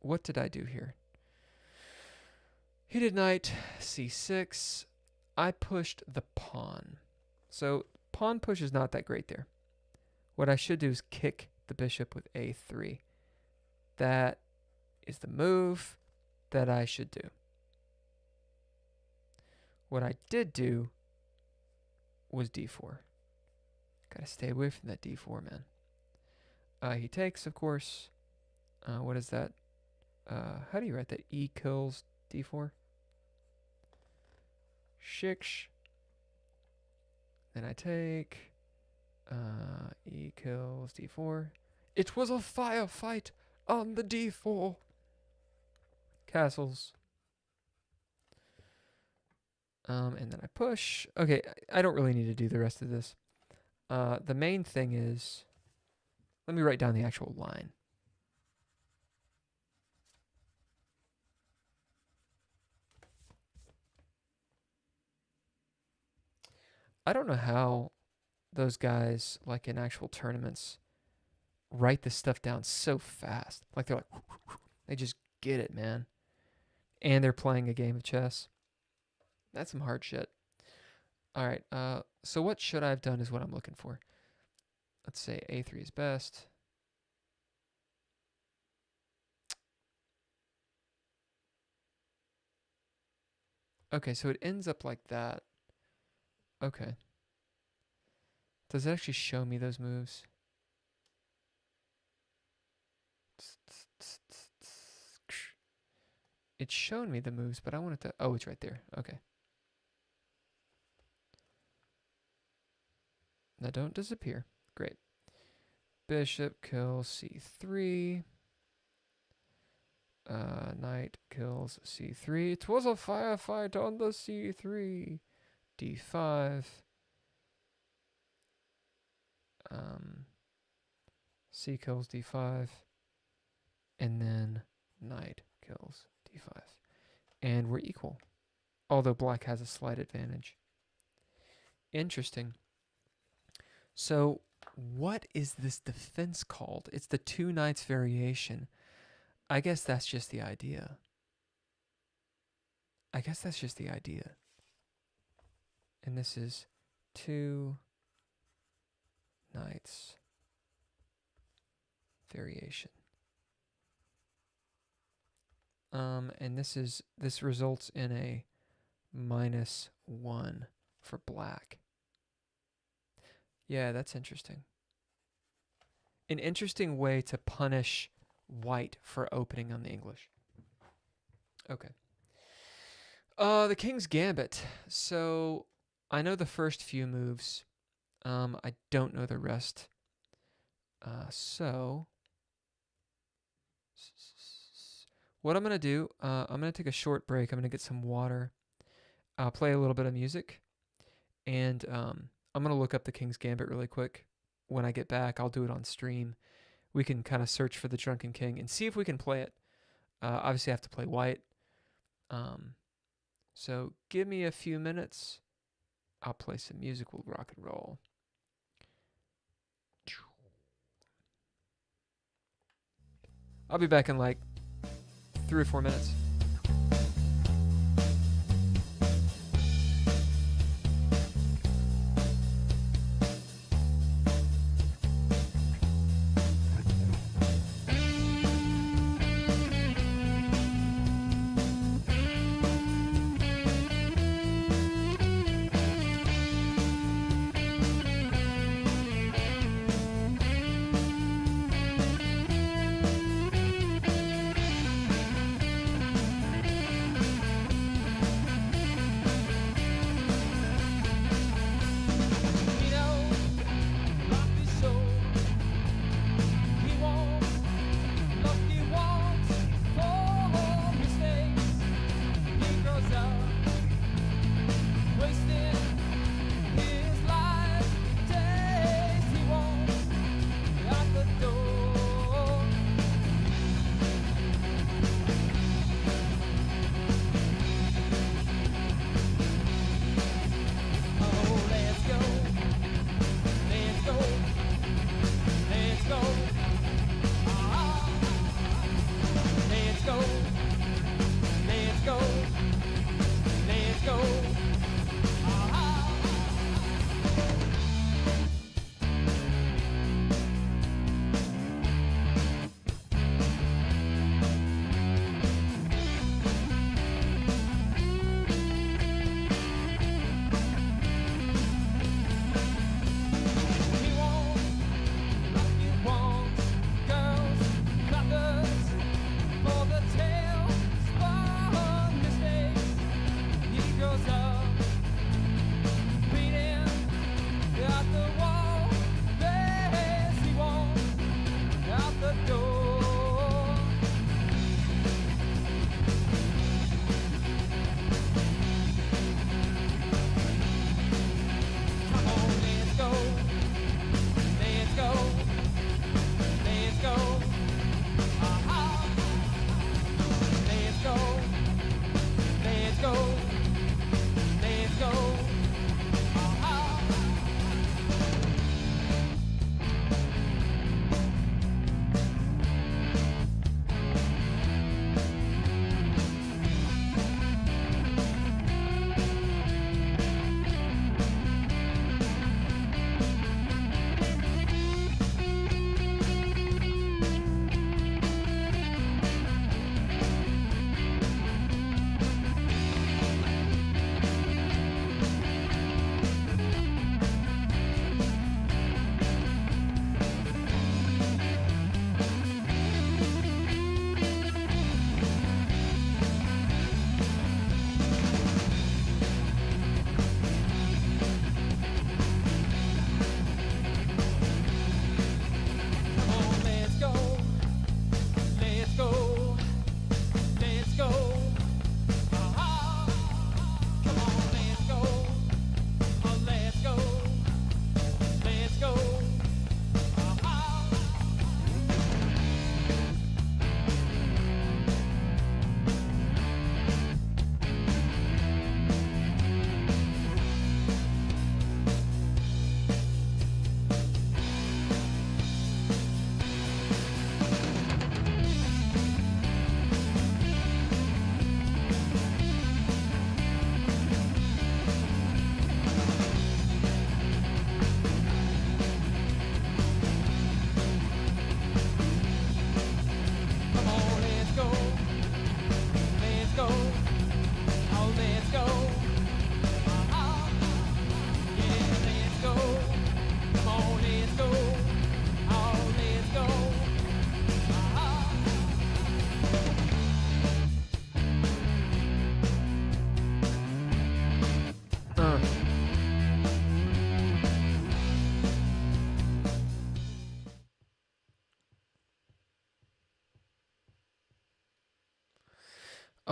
what did I do here? He did knight c6. I pushed the pawn. So pawn push is not that great there. What I should do is kick the bishop with a3. That is the move that I should do. What I did do was d4. Gotta stay away from that d4, man. He takes, of course. What is that? How do you write that? E kills d4. Shiksh. Then I take. E kills d4. It was a firefight on the d4. Castles. And then I push. Okay, I don't really need to do the rest of this. The main thing is, let me write down the actual line. I don't know how those guys, like in actual tournaments, write this stuff down so fast. Like they're like, they just get it, man. And they're playing a game of chess. That's some hard shit. All right. So what should I have done is what I'm looking for. Let's say a3 is best. Okay, so it ends up like that. Okay. Does it actually show me those moves? It's shown me the moves, but I want it to... Oh, it's right there. Okay. Now don't disappear. Great. Bishop kills c3. Knight kills c3. It was a firefight on the c3. d5. C kills d5. And then knight kills d5. And we're equal. Although black has a slight advantage. Interesting. So what is this defense called? It's the two knights variation. I guess that's just the idea. And this is two knights variation. And this results in a -1 for black. Yeah, that's interesting. An interesting way to punish white for opening on the English. Okay. The King's Gambit. So I know the first few moves. I don't know the rest. So what I'm gonna do, I'm gonna take a short break. I'm gonna get some water. I'll play a little bit of music, and I'm gonna look up the King's Gambit really quick. When I get back, I'll do it on stream. We can kind of search for the Drunken King and see if we can play it. Obviously, I have to play white. So give me a few minutes. I'll play some music. We'll rock and roll. I'll be back in like 3 or 4 minutes.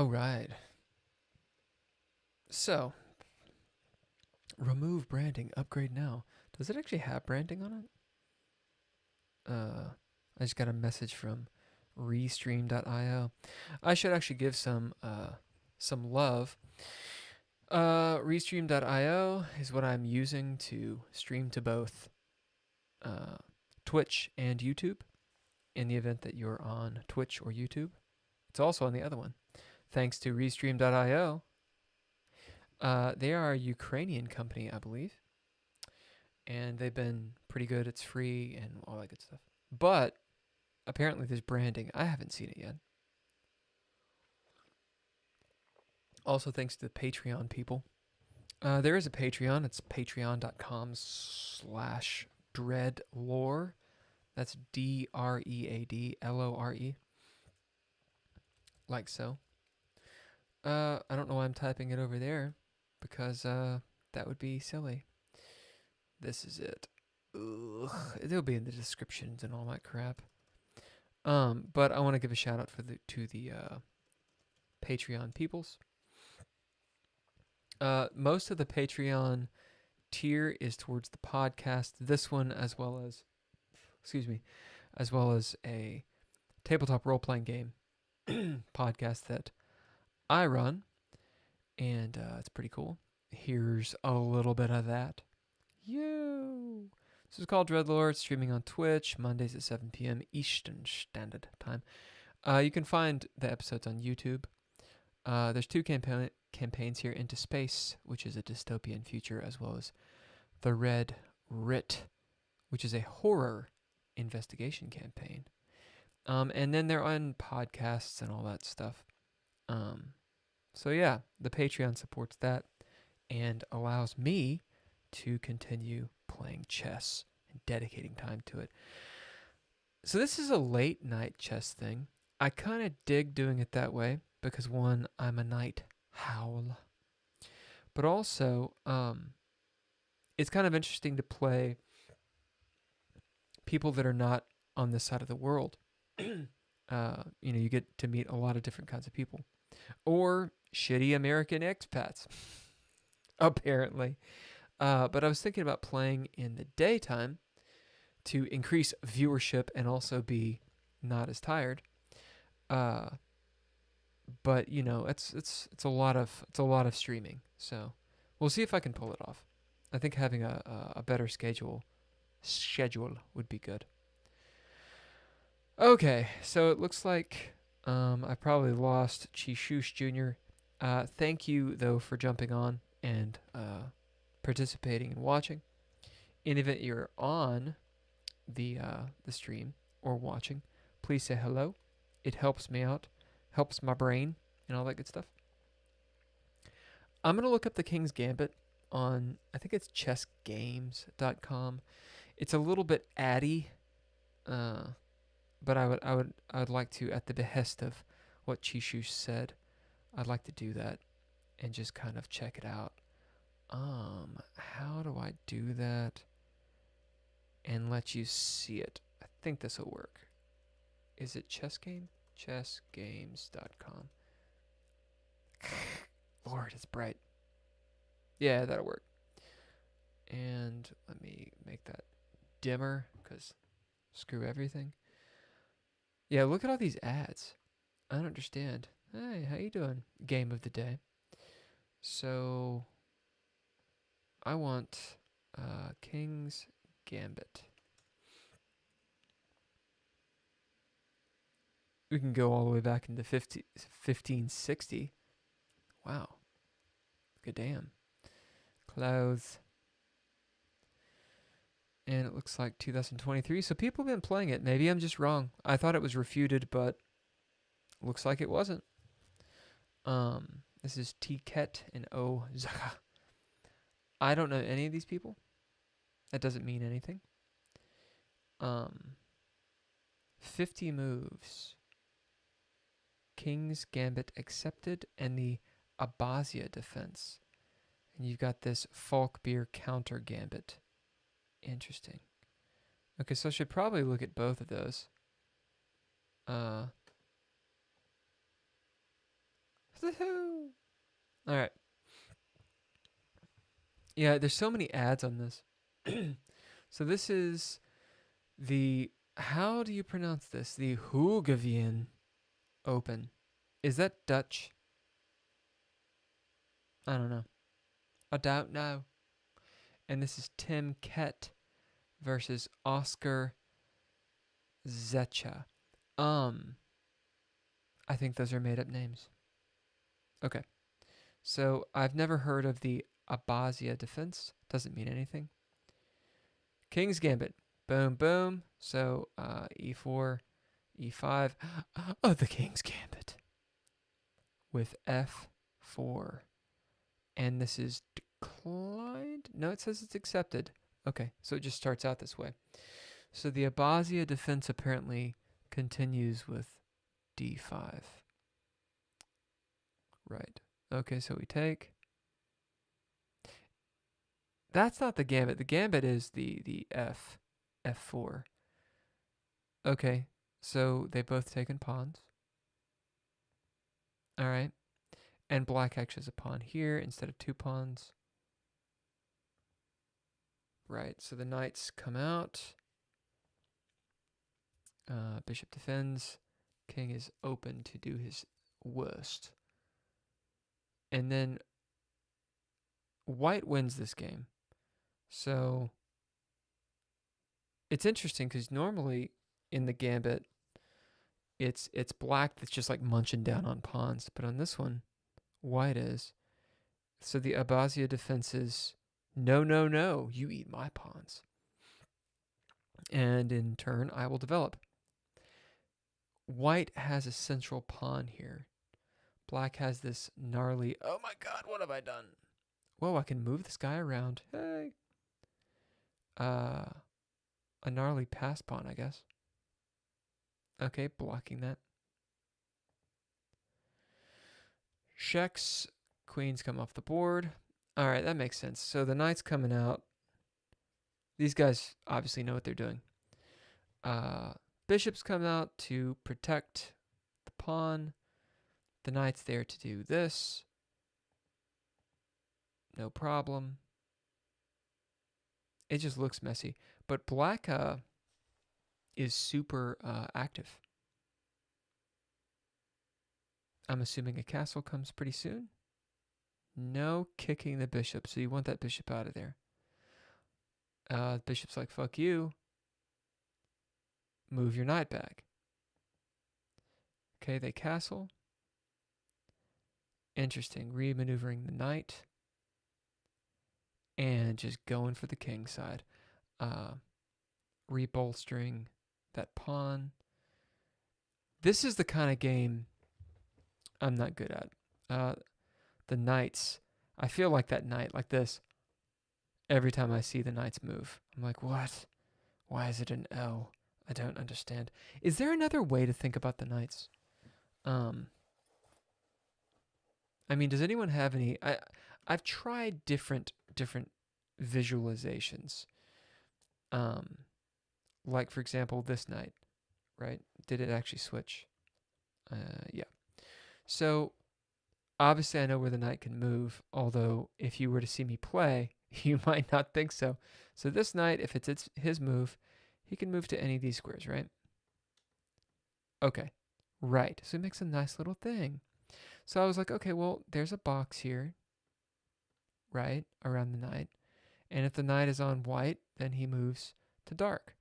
Oh, right. So, remove branding, upgrade now. Does it actually have branding on it? I just got a message from restream.io. I should actually give some love. Restream.io is what I'm using to stream to both Twitch and YouTube in the event that you're on Twitch or YouTube. It's also on the other one. Thanks to restream.io. They are a Ukrainian company, I believe. And they've been pretty good. It's free and all that good stuff. But apparently there's branding. I haven't seen it yet. Also thanks to the Patreon people. There is a Patreon. It's patreon.com/dreadlore. That's DREADLORE. Like so. I don't know why I'm typing it over there, because that would be silly. This is it. Ugh, it'll be in the descriptions and all that crap. But I want to give a shout out to the Patreon peoples. Most of the Patreon tier is towards the podcast. This one, as well as a tabletop role playing game podcast that I run, and it's pretty cool. Here's a little bit of that. This is called Dreadlord, streaming on Twitch, Mondays at 7 p.m. Eastern Standard Time. You can find the episodes on YouTube. There's two campaigns here, Into Space, which is a dystopian future, as well as The Red Writ, which is a horror investigation campaign. And then they're on podcasts and all that stuff. So yeah, the Patreon supports that and allows me to continue playing chess and dedicating time to it. So this is a late night chess thing. I kind of dig doing it that way because, one, I'm a night howl. But also, it's kind of interesting to play people that are not on this side of the world. You get to meet a lot of different kinds of people. Or shitty American expats, apparently. But I was thinking about playing in the daytime to increase viewership and also be not as tired. But it's a lot of streaming. So we'll see if I can pull it off. I think having a better schedule would be good. Okay, so it looks like I probably lost Chishush Jr. Thank you, though, for jumping on and participating and watching. In the event you're on the stream or watching, please say hello. It helps me out, helps my brain, and all that good stuff. I'm going to look up the King's Gambit on, I think it's chessgames.com. It's a little bit addy, but I would like to, at the behest of what Chishush said, I'd like to do that and just kind of check it out. How do I do that and let you see it? I think this will work. Is it chess game? Chessgames.com. Lord, it's bright. Yeah, that'll work. And let me make that dimmer, because screw everything. Yeah, look at all these ads. I don't understand. Hey, how you doing? Game of the day. So I want King's Gambit. We can go all the way back into 1560. Wow. Good damn. Clothes. And it looks like 2023. So people have been playing it. Maybe I'm just wrong. I thought it was refuted, but looks like it wasn't. This is Tiket and O Zaka. I don't know any of these people. That doesn't mean anything. 50 moves. King's Gambit accepted, and the Abbazia defense. And you've got this Falkbeer counter Gambit. Interesting. Okay, so I should probably look at both of those. All right. Yeah, there's so many ads on this. So this is the, how do you pronounce this? The Hoogeveen Open. Is that Dutch? I don't know. I don't know. And this is Tim Kett versus Oscar Zecha. I think those are made up names. Okay. So I've never heard of the Abbasia defense. Doesn't mean anything. King's Gambit. Boom, boom. So e4, e5. Oh, the King's Gambit. With f4. And this is declined? No, it says it's accepted. Okay, so it just starts out this way. So the Abbasia defense apparently continues with d5. Right. Okay, so we take. That's not the gambit. The gambit is the f4. Okay, so they both taken pawns. All right. And black actually has a pawn here instead of 2 pawns. Right, so the knights come out. Bishop defends. King is open to do his worst. And then white wins this game. So it's interesting because normally in the gambit, it's black that's just like munching down on pawns. But on this one, white is. So the Abbasia defense is, no, no, no, you eat my pawns. And in turn, I will develop. White has a central pawn here. Black has this gnarly, oh my god, what have I done? Whoa, I can move this guy around. Hey. A gnarly pass pawn, I guess. Okay, blocking that. Checks. Queens come off the board. All right, that makes sense. So the knight's coming out. These guys obviously know what they're doing. Bishops come out to protect the pawn. The knight's there to do this. No problem. It just looks messy. But black is super active. I'm assuming a castle comes pretty soon. No kicking the bishop, so you want that bishop out of there. Bishop's like, fuck you. Move your knight back. Okay, they castle. Interesting. Re-maneuvering the knight. And just going for the king side. Rebolstering that pawn. This is the kind of game I'm not good at. The knights. I feel like that knight, like this. Every time I see the knights move, I'm like, what? Why is it an L? I don't understand. Is there another way to think about the knights? I mean, does anyone have any? I've tried different visualizations. Like for example, this knight, right? Did it actually switch? Yeah. So obviously, I know where the knight can move. Although, if you were to see me play, you might not think so. So this knight, if it's his move, he can move to any of these squares, right? Okay, right. So it makes a nice little thing. So I was like, okay, well, there's a box here, right, around the knight. And if the knight is on white, then he moves to dark.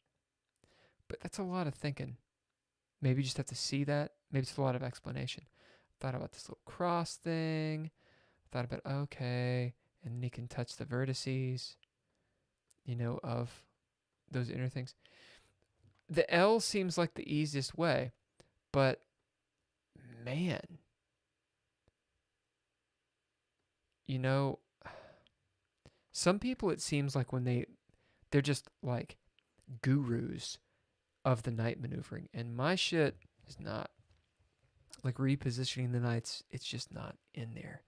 But that's a lot of thinking. Maybe you just have to see that. Maybe it's a lot of explanation. Thought about this little cross thing. Thought about, okay, and then he can touch the vertices, of those inner things. The L seems like the easiest way, but man, some people, it seems like when they're just like gurus of the knight maneuvering, and my shit is not. Like repositioning the knights, it's just not in there.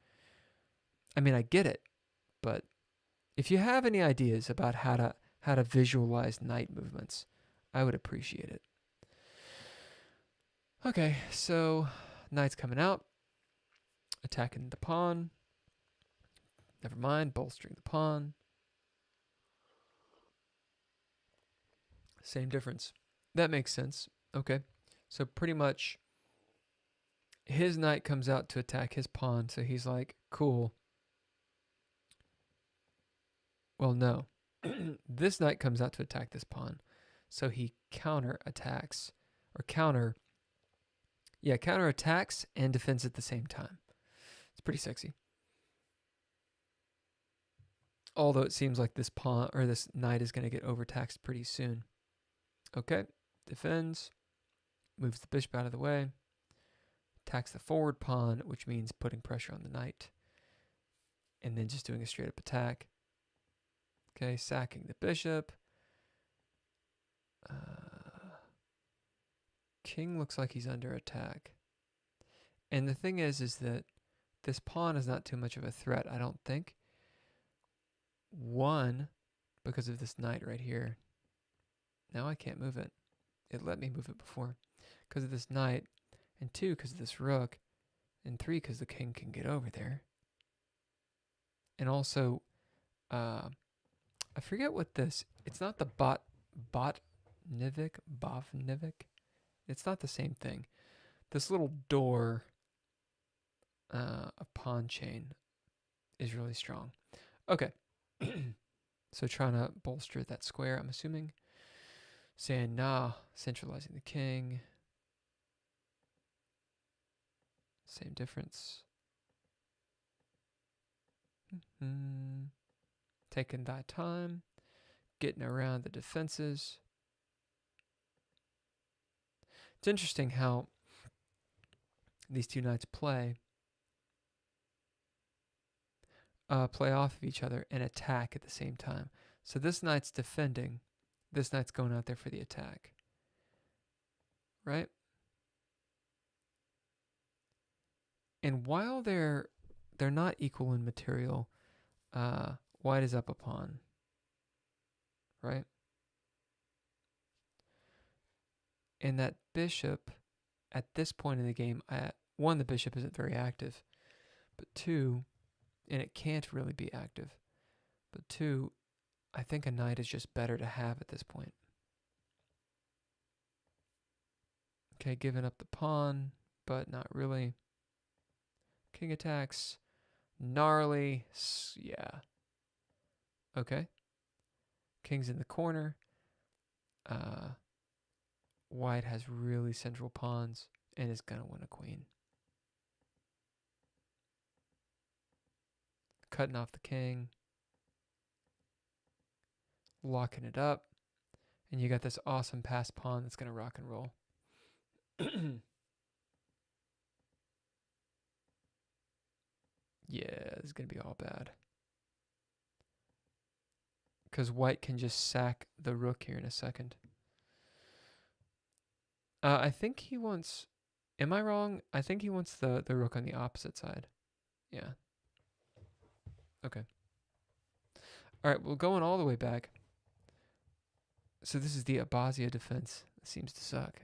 I mean, I get it, but if you have any ideas about how to visualize knight movements, I would appreciate it. Okay, so knight's coming out. attacking the pawn. Never mind, bolstering the pawn. Same difference. That makes sense. Okay. So pretty much his knight comes out to attack his pawn, so he's like, cool. Well, no. This knight comes out to attack this pawn, so he counterattacks, or counterattacks and defends at the same time. It's pretty sexy. Although it seems like this pawn, or this knight is going to get overtaxed pretty soon. Okay, defends, moves the bishop out of the way, attacks the forward pawn, which means putting pressure on the knight, and then just doing a straight up attack. Okay, sacking the bishop. King looks like he's under attack. And the thing is that this pawn is not too much of a threat, I don't think. One, because of this knight right here. Now I can't move it. It let me move it before. Because of this knight. And two, because of this rook. And three, because the king can get over there. And also, I forget what this... It's not the Botnivik? It's not the same thing. This little door, a pawn chain, is really strong. Okay. So trying to bolster that square, I'm assuming. Saying nah, centralizing the king. Same difference. Taking that time. Getting around the defenses. It's interesting how these two knights play off of each other and attack at the same time. So this knight's defending. This knight's going out there for the attack. Right? And while they're not equal in material, white is up a pawn. Right? And that bishop, at this point in the game, one, the bishop isn't very active. But two, and it can't really be active. But two, I think a knight is just better to have at this point. Okay, giving up the pawn, but not really. King attacks. Gnarly. Yeah. Okay. King's in the corner. White has really central pawns and is going to win a queen. Cutting off the king. Locking it up. And you got this awesome passed pawn that's going to rock and roll. Yeah, this is going to be all bad. Because white can just sack the rook here in a second. I think he wants... Am I wrong? I think he wants the rook on the opposite side. Yeah. Okay. Alright, well, going all the way back. So this is the Abbasia defense. It seems to suck.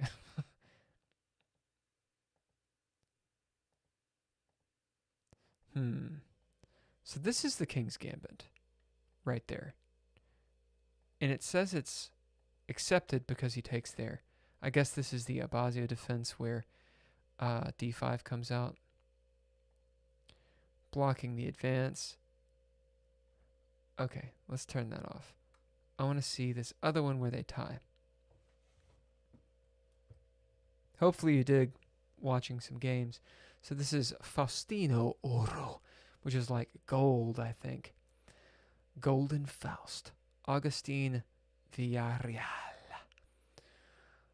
So this is the King's Gambit. Right there. And it says it's accepted because he takes there. I guess this is the Abbasia defense where d5 comes out. Blocking the advance. Okay, let's turn that off. I want to see this other one where they tie. Hopefully you dig watching some games. So this is Faustino Oro, which is like gold, I think. Golden Faust. Augustine Villarreal.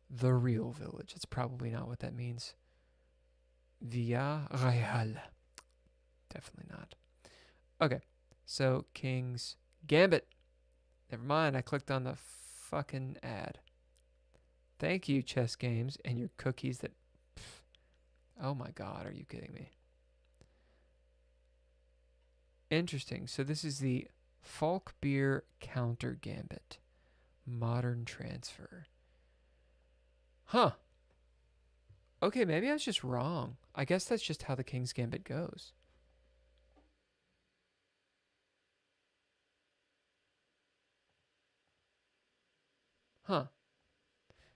The real village. It's probably not what that means. Villarreal. Definitely not. Okay, so King's Gambit. Never mind, I clicked on the fucking ad. Thank you, chess games, and your cookies that... Pff, oh my god, are you kidding me? Interesting. So this is the Falk Beer Counter Gambit. Modern transfer. Huh. Okay, maybe I was just wrong. I guess that's just how the King's Gambit goes. Huh.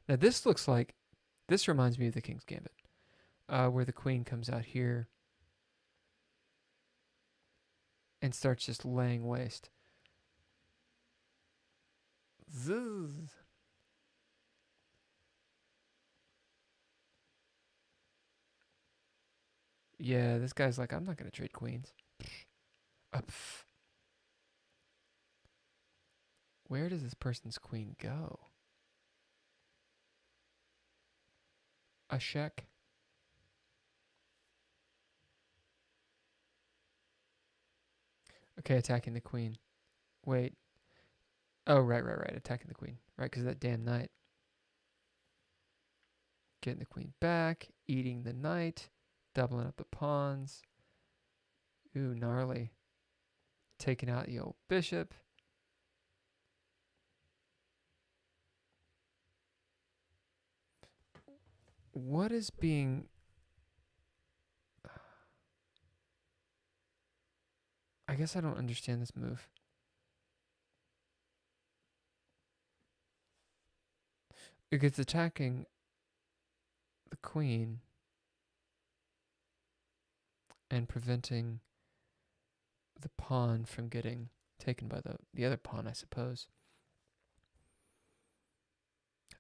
Now this looks like, this reminds me of the King's Gambit, where the queen comes out here and starts just laying waste. Zzz. Yeah, this guy's like, I'm not going to trade queens. Where does this person's queen go? A check? Okay, attacking the queen. Wait. Oh, right. Attacking the queen. Right, because of that damn knight. Getting the queen back. Eating the knight. Doubling up the pawns. Ooh, gnarly. Taking out the old bishop. What is being... I guess I don't understand this move. It's attacking the queen and preventing the pawn from getting taken by the other pawn, I suppose.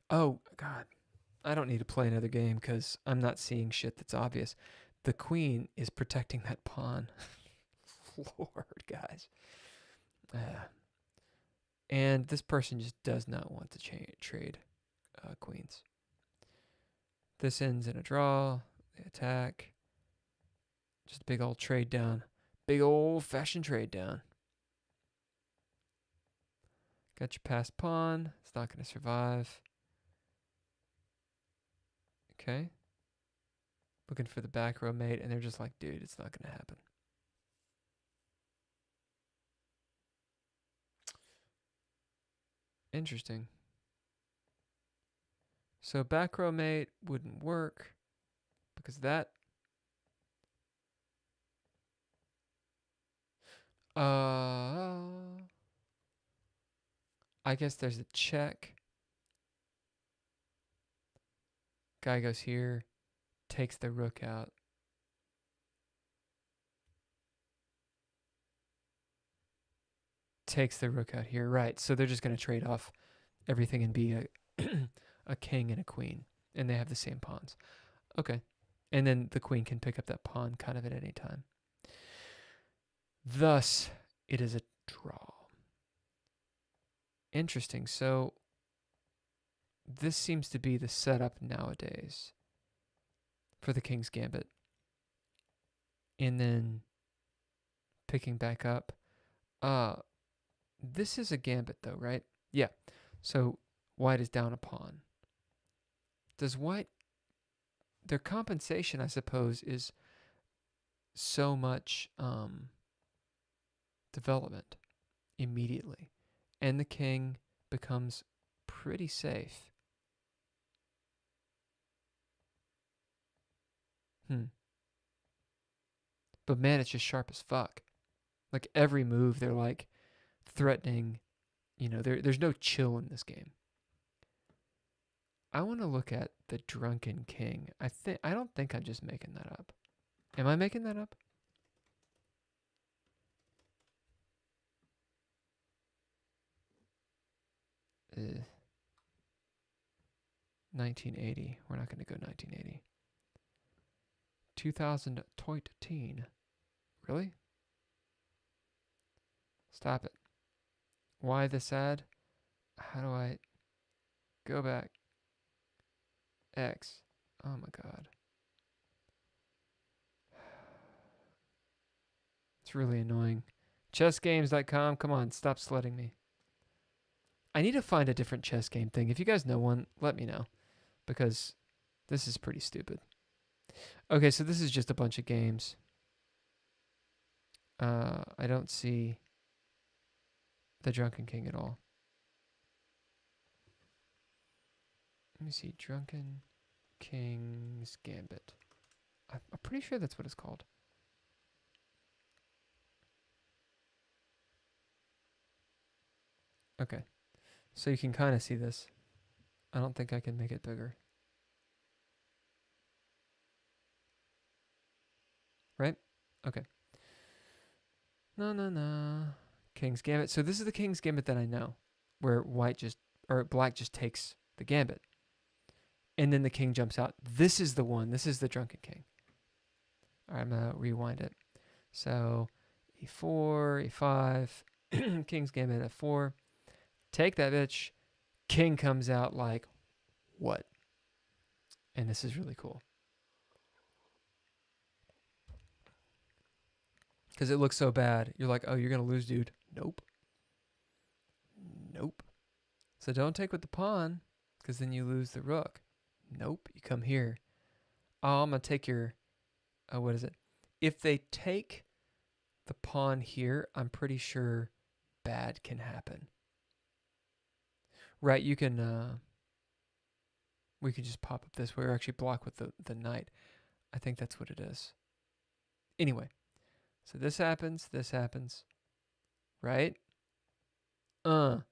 Oh, God. I don't need to play another game because I'm not seeing shit that's obvious. The queen is protecting that pawn. Lord, guys. And this person just does not want to trade queens. This ends in a draw. They attack. Just a big old trade down. Big old fashioned trade down. Got your passed pawn. It's not going to survive. Okay. Looking for the back row mate, and they're just like, dude, it's not going to happen. Interesting. So back row mate wouldn't work because that... I guess there's a check. Guy goes here, takes the rook out. Takes the rook out here. Right, so they're just going to trade off everything and be a king and a queen. And they have the same pawns. Okay. And then the queen can pick up that pawn kind of at any time. Thus, it is a draw. Interesting. So, this seems to be the setup nowadays for the King's Gambit. And then picking back up. This is a gambit though, right? Yeah. So white is down a pawn. Does white... Their compensation, I suppose, is so much development immediately. And the king becomes pretty safe. But man, it's just sharp as fuck. Like every move, they're like threatening. You know, there's no chill in this game. I want to look at the Drunken King. I don't think I'm just making that up. Am I making that up? Uh, 1980. We're not going to go 1980. 2013. Really? Stop it. Why this ad? How do I go back? X. Oh my god. It's really annoying. Chessgames.com. Come on, stop sledding me. I need to find a different chess game thing. If you guys know one, let me know. Because this is pretty stupid. Okay, so this is just a bunch of games. I don't see the Drunken King at all. Let me see. Drunken King's Gambit. I'm pretty sure that's what it's called. Okay. So you can kind of see this. I don't think I can make it bigger. Right? Okay. No. King's Gambit. So this is the King's Gambit that I know, where black just takes the gambit, and then the king jumps out. This is the one. This is the drunken king. All right, I'm gonna rewind it. So e4, e5, King's Gambit f4. Take that bitch. King comes out like what? And this is really cool. Because it looks so bad. You're like, oh, you're going to lose, dude. Nope. Nope. So don't take with the pawn, because then you lose the rook. Nope. You come here. Oh, I'm going to take your... what is it? If they take the pawn here, I'm pretty sure bad can happen. Right, you can... we could just pop up this way or actually block with the knight. I think that's what it is. Anyway. So this happens, right? Knight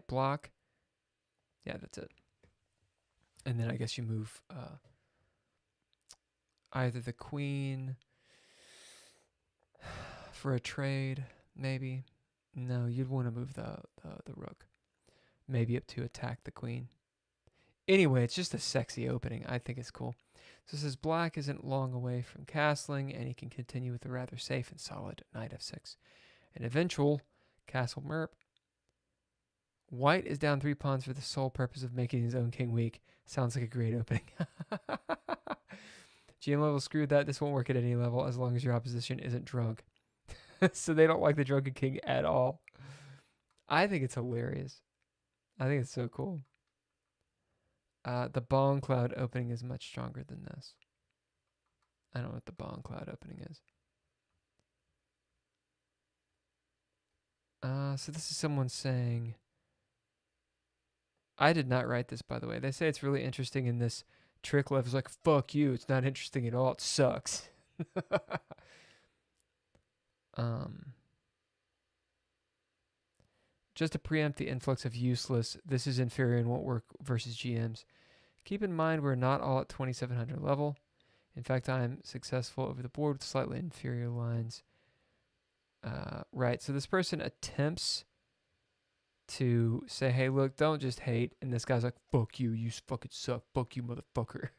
block. Yeah, that's it. And then I guess you move either the queen for a trade, maybe. No, you'd want to move the rook. Maybe up to attack the queen. Anyway, it's just a sexy opening. I think it's cool. So it says black isn't long away from castling, and he can continue with a rather safe and solid knight f6. An eventual castle merp. White is down 3 pawns for the sole purpose of making his own king weak. Sounds like a great opening. GM level, screw that. This won't work at any level as long as your opposition isn't drunk. So they don't like the drunken king at all. I think it's hilarious. I think it's so cool. The Bong Cloud opening is much stronger than this. I don't know what the Bong Cloud opening is. So this is someone saying... I did not write this, by the way. They say it's really interesting in this trick level. It's like, fuck you. It's not interesting at all. It sucks. Just to preempt the influx of useless, this is inferior and won't work versus GMs. Keep in mind we're not all at 2700 level. In fact, I'm successful over the board with slightly inferior lines. Right, so this person attempts to say, hey, look, don't just hate. And this guy's like, fuck you, you fucking suck. Fuck you, motherfucker.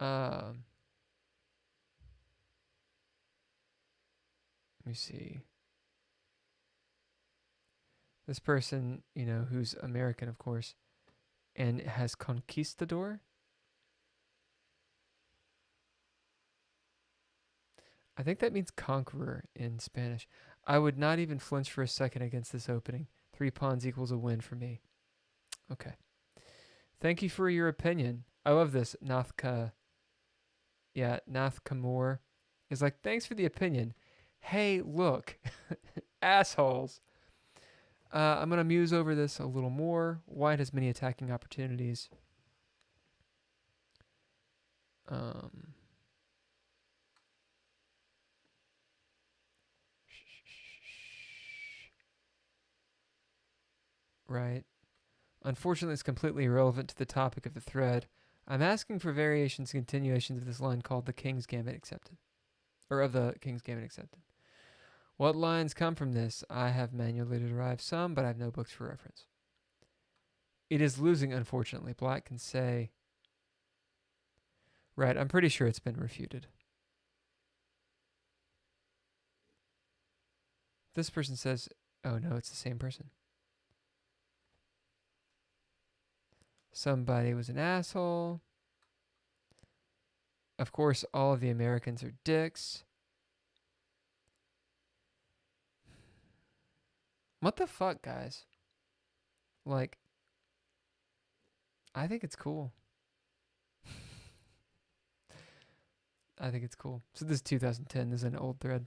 Let me see. This person, you know, who's American, of course, and has conquistador. I think that means conqueror in Spanish. I would not even flinch for a second against this opening. 3 pawns equals a win for me. Okay. Thank you for your opinion. I love this. Nathka. Yeah, Nathkamor is like, thanks for the opinion. Hey, look. Assholes. I'm going to muse over this a little more. White has many attacking opportunities. Right. Unfortunately, it's completely irrelevant to the topic of the thread. I'm asking for variations and continuations of this line called the King's Gambit accepted. Or of the King's Gambit accepted. What lines come from this? I have manually derived some, but I have no books for reference. It is losing, unfortunately. Black can say... Right, I'm pretty sure it's been refuted. This person says... Oh no, it's the same person. Somebody was an asshole. Of course, all of the Americans are dicks. What the fuck, guys? Like, I think it's cool. I think it's cool. So this is 2010. This is an old thread.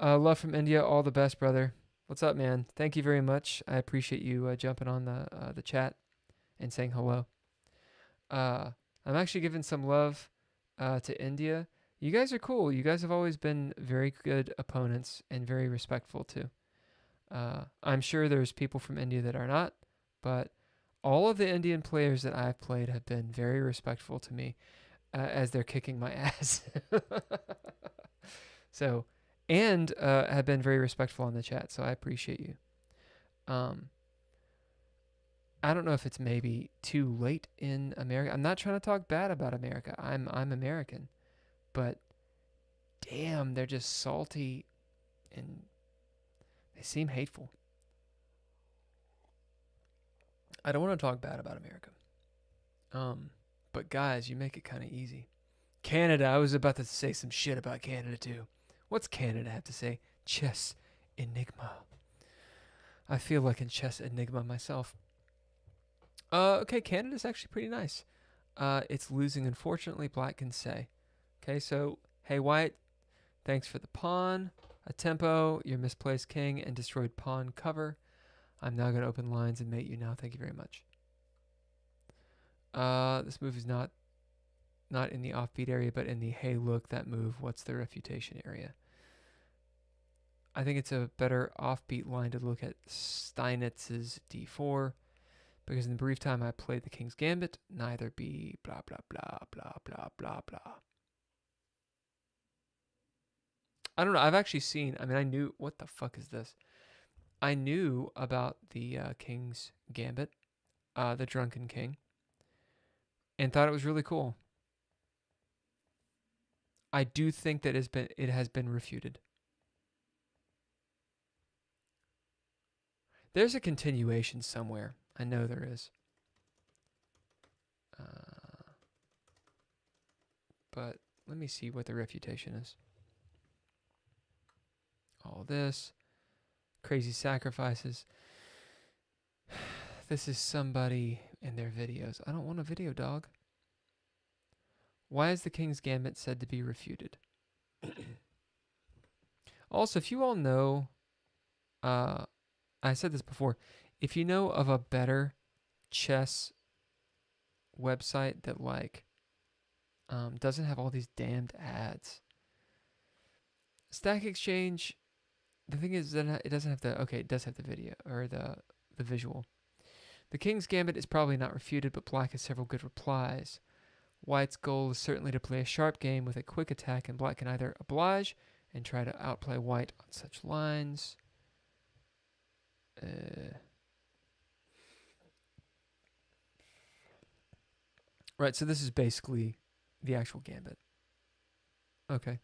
Love from India. All the best, brother. What's up, man? Thank you very much. I appreciate you jumping on the chat. and saying hello. I'm actually giving some love to India. You guys are cool. You guys have always been very good opponents and very respectful too. I'm sure there's people from India that are not, but all of the Indian players that I've played have been very respectful to me as they're kicking my ass. So, and have been very respectful in the chat. So I appreciate you. I don't know if it's maybe too late in America. I'm not trying to talk bad about America. I'm American, but damn, they're just salty and they seem hateful. I don't want to talk bad about America. But guys, you make it kind of easy. Canada, I was about to say some shit about Canada too. What's Canada have to say? Chess Enigma. I feel like in Chess Enigma myself. Okay, Canada's actually pretty nice. It's losing, unfortunately, black can say. Okay, so, hey, white, thanks for the pawn. A tempo, your misplaced king, and destroyed pawn cover. I'm now going to open lines and mate you now. Thank you very much. This move is not in the offbeat area, but in the hey, look, that move, what's the refutation area? I think it's a better offbeat line to look at Steinitz's d4, because in the brief time I played the King's Gambit, neither be blah, blah, blah, blah, blah, blah, blah. I don't know. I've actually seen, I knew, what the fuck is this? I knew about the King's Gambit, the Drunken King, and thought it was really cool. I do think that it has been refuted. There's a continuation somewhere. I know there is. But let me see what the refutation is. All this. Crazy sacrifices. This is somebody in their videos. I don't want a video, dog. Why is the King's Gambit said to be refuted? Also, if you all know, I said this before, if you know of a better chess website that doesn't have all these damned ads. Stack Exchange, the thing is that it doesn't have the, okay, it does have the video, or the visual. The King's Gambit is probably not refuted, but black has several good replies. White's goal is certainly to play a sharp game with a quick attack, and black can either oblige and try to outplay white on such lines. Right, so this is basically the actual Gambit. Okay.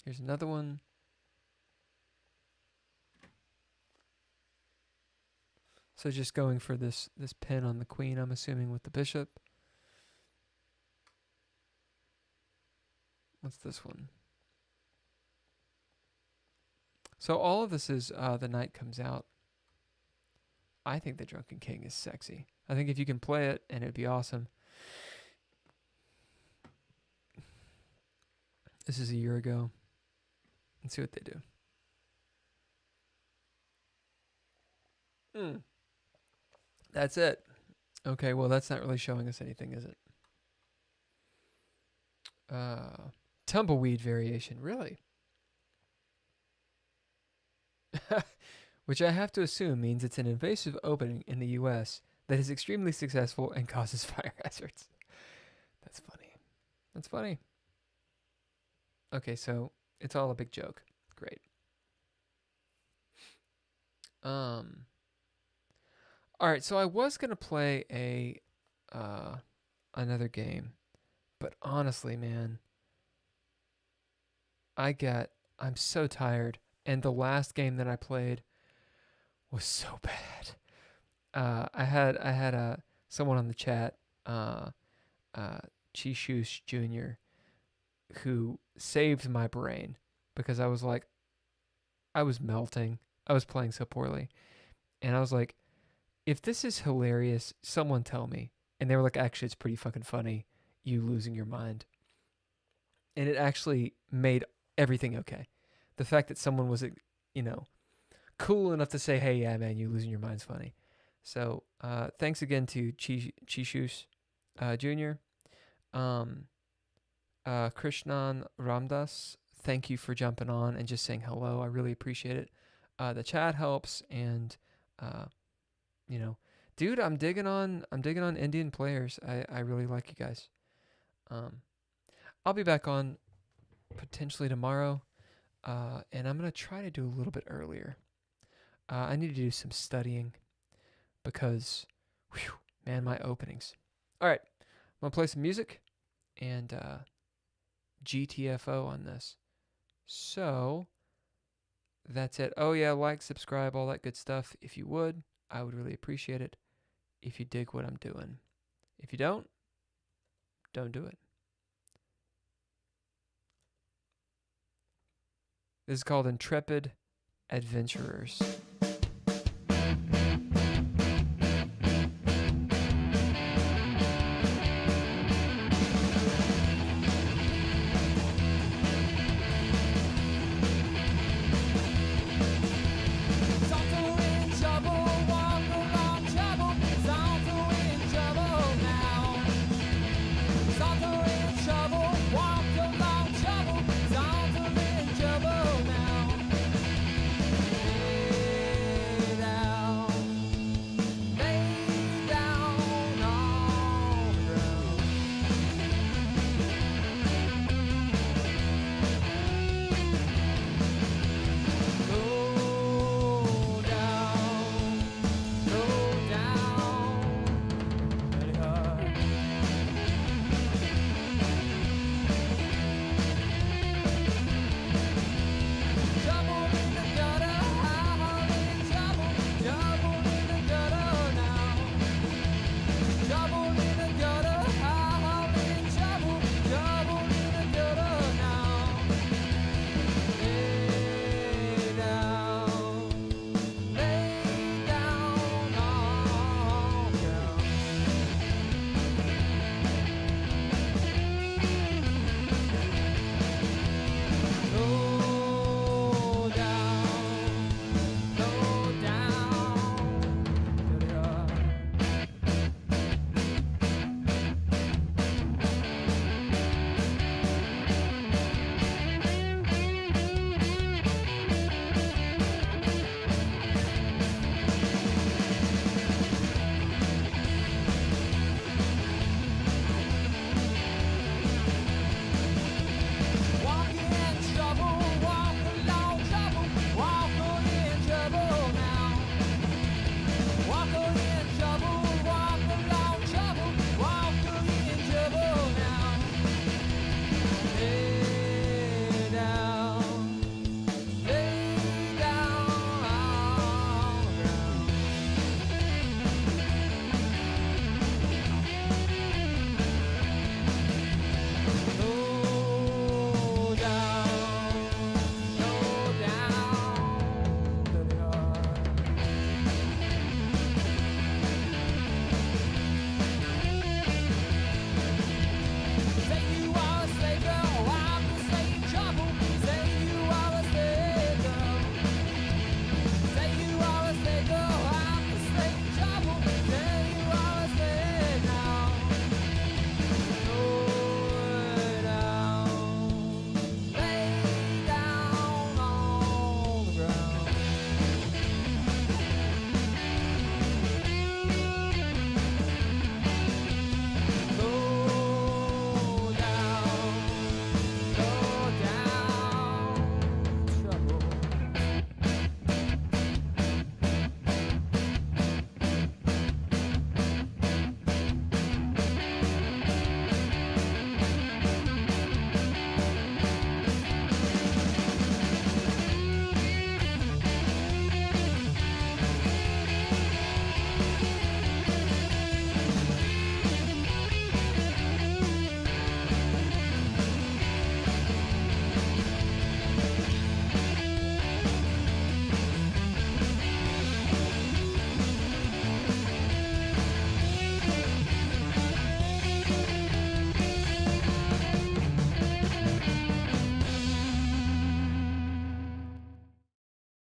Here's another one. So just going for this pin on the queen, I'm assuming, with the bishop. What's this one? So all of this is the knight comes out. I think the Drunken King is sexy. I think if you can play it, and it'd be awesome. This is a year ago. Let's see what they do. That's it. Okay, well, that's not really showing us anything, is it? Tumbleweed variation, really? Which I have to assume means it's an invasive opening in the US that is extremely successful and causes fire hazards. That's funny. That's funny. Okay, so it's all a big joke. Great. All right, so I was gonna play another game, but honestly, man, I'm so tired, and the last game that I played was so bad. I had someone on the chat, Chishush Jr., who saved my brain because I was like, I was melting. I was playing so poorly, and I was like, if this is hilarious, someone tell me. And they were like, actually, it's pretty fucking funny, you losing your mind. And it actually made everything okay. The fact that someone was, cool enough to say, hey, yeah, man, you losing your mind's funny. So thanks again to Chishus Jr., Krishnan Ramdas. Thank you for jumping on and just saying hello. I really appreciate it. The chat helps, and you know, dude, I'm digging on Indian players. I really like you guys. I'll be back on potentially tomorrow, and I'm gonna try to do a little bit earlier. I need to do some studying because, whew, man, my openings. All right, I'm gonna play some music and GTFO on this. So that's it. Oh yeah, like, subscribe, all that good stuff. If you would, I would really appreciate it. If you dig what I'm doing. If you don't do it. This is called Intrepid Adventurers.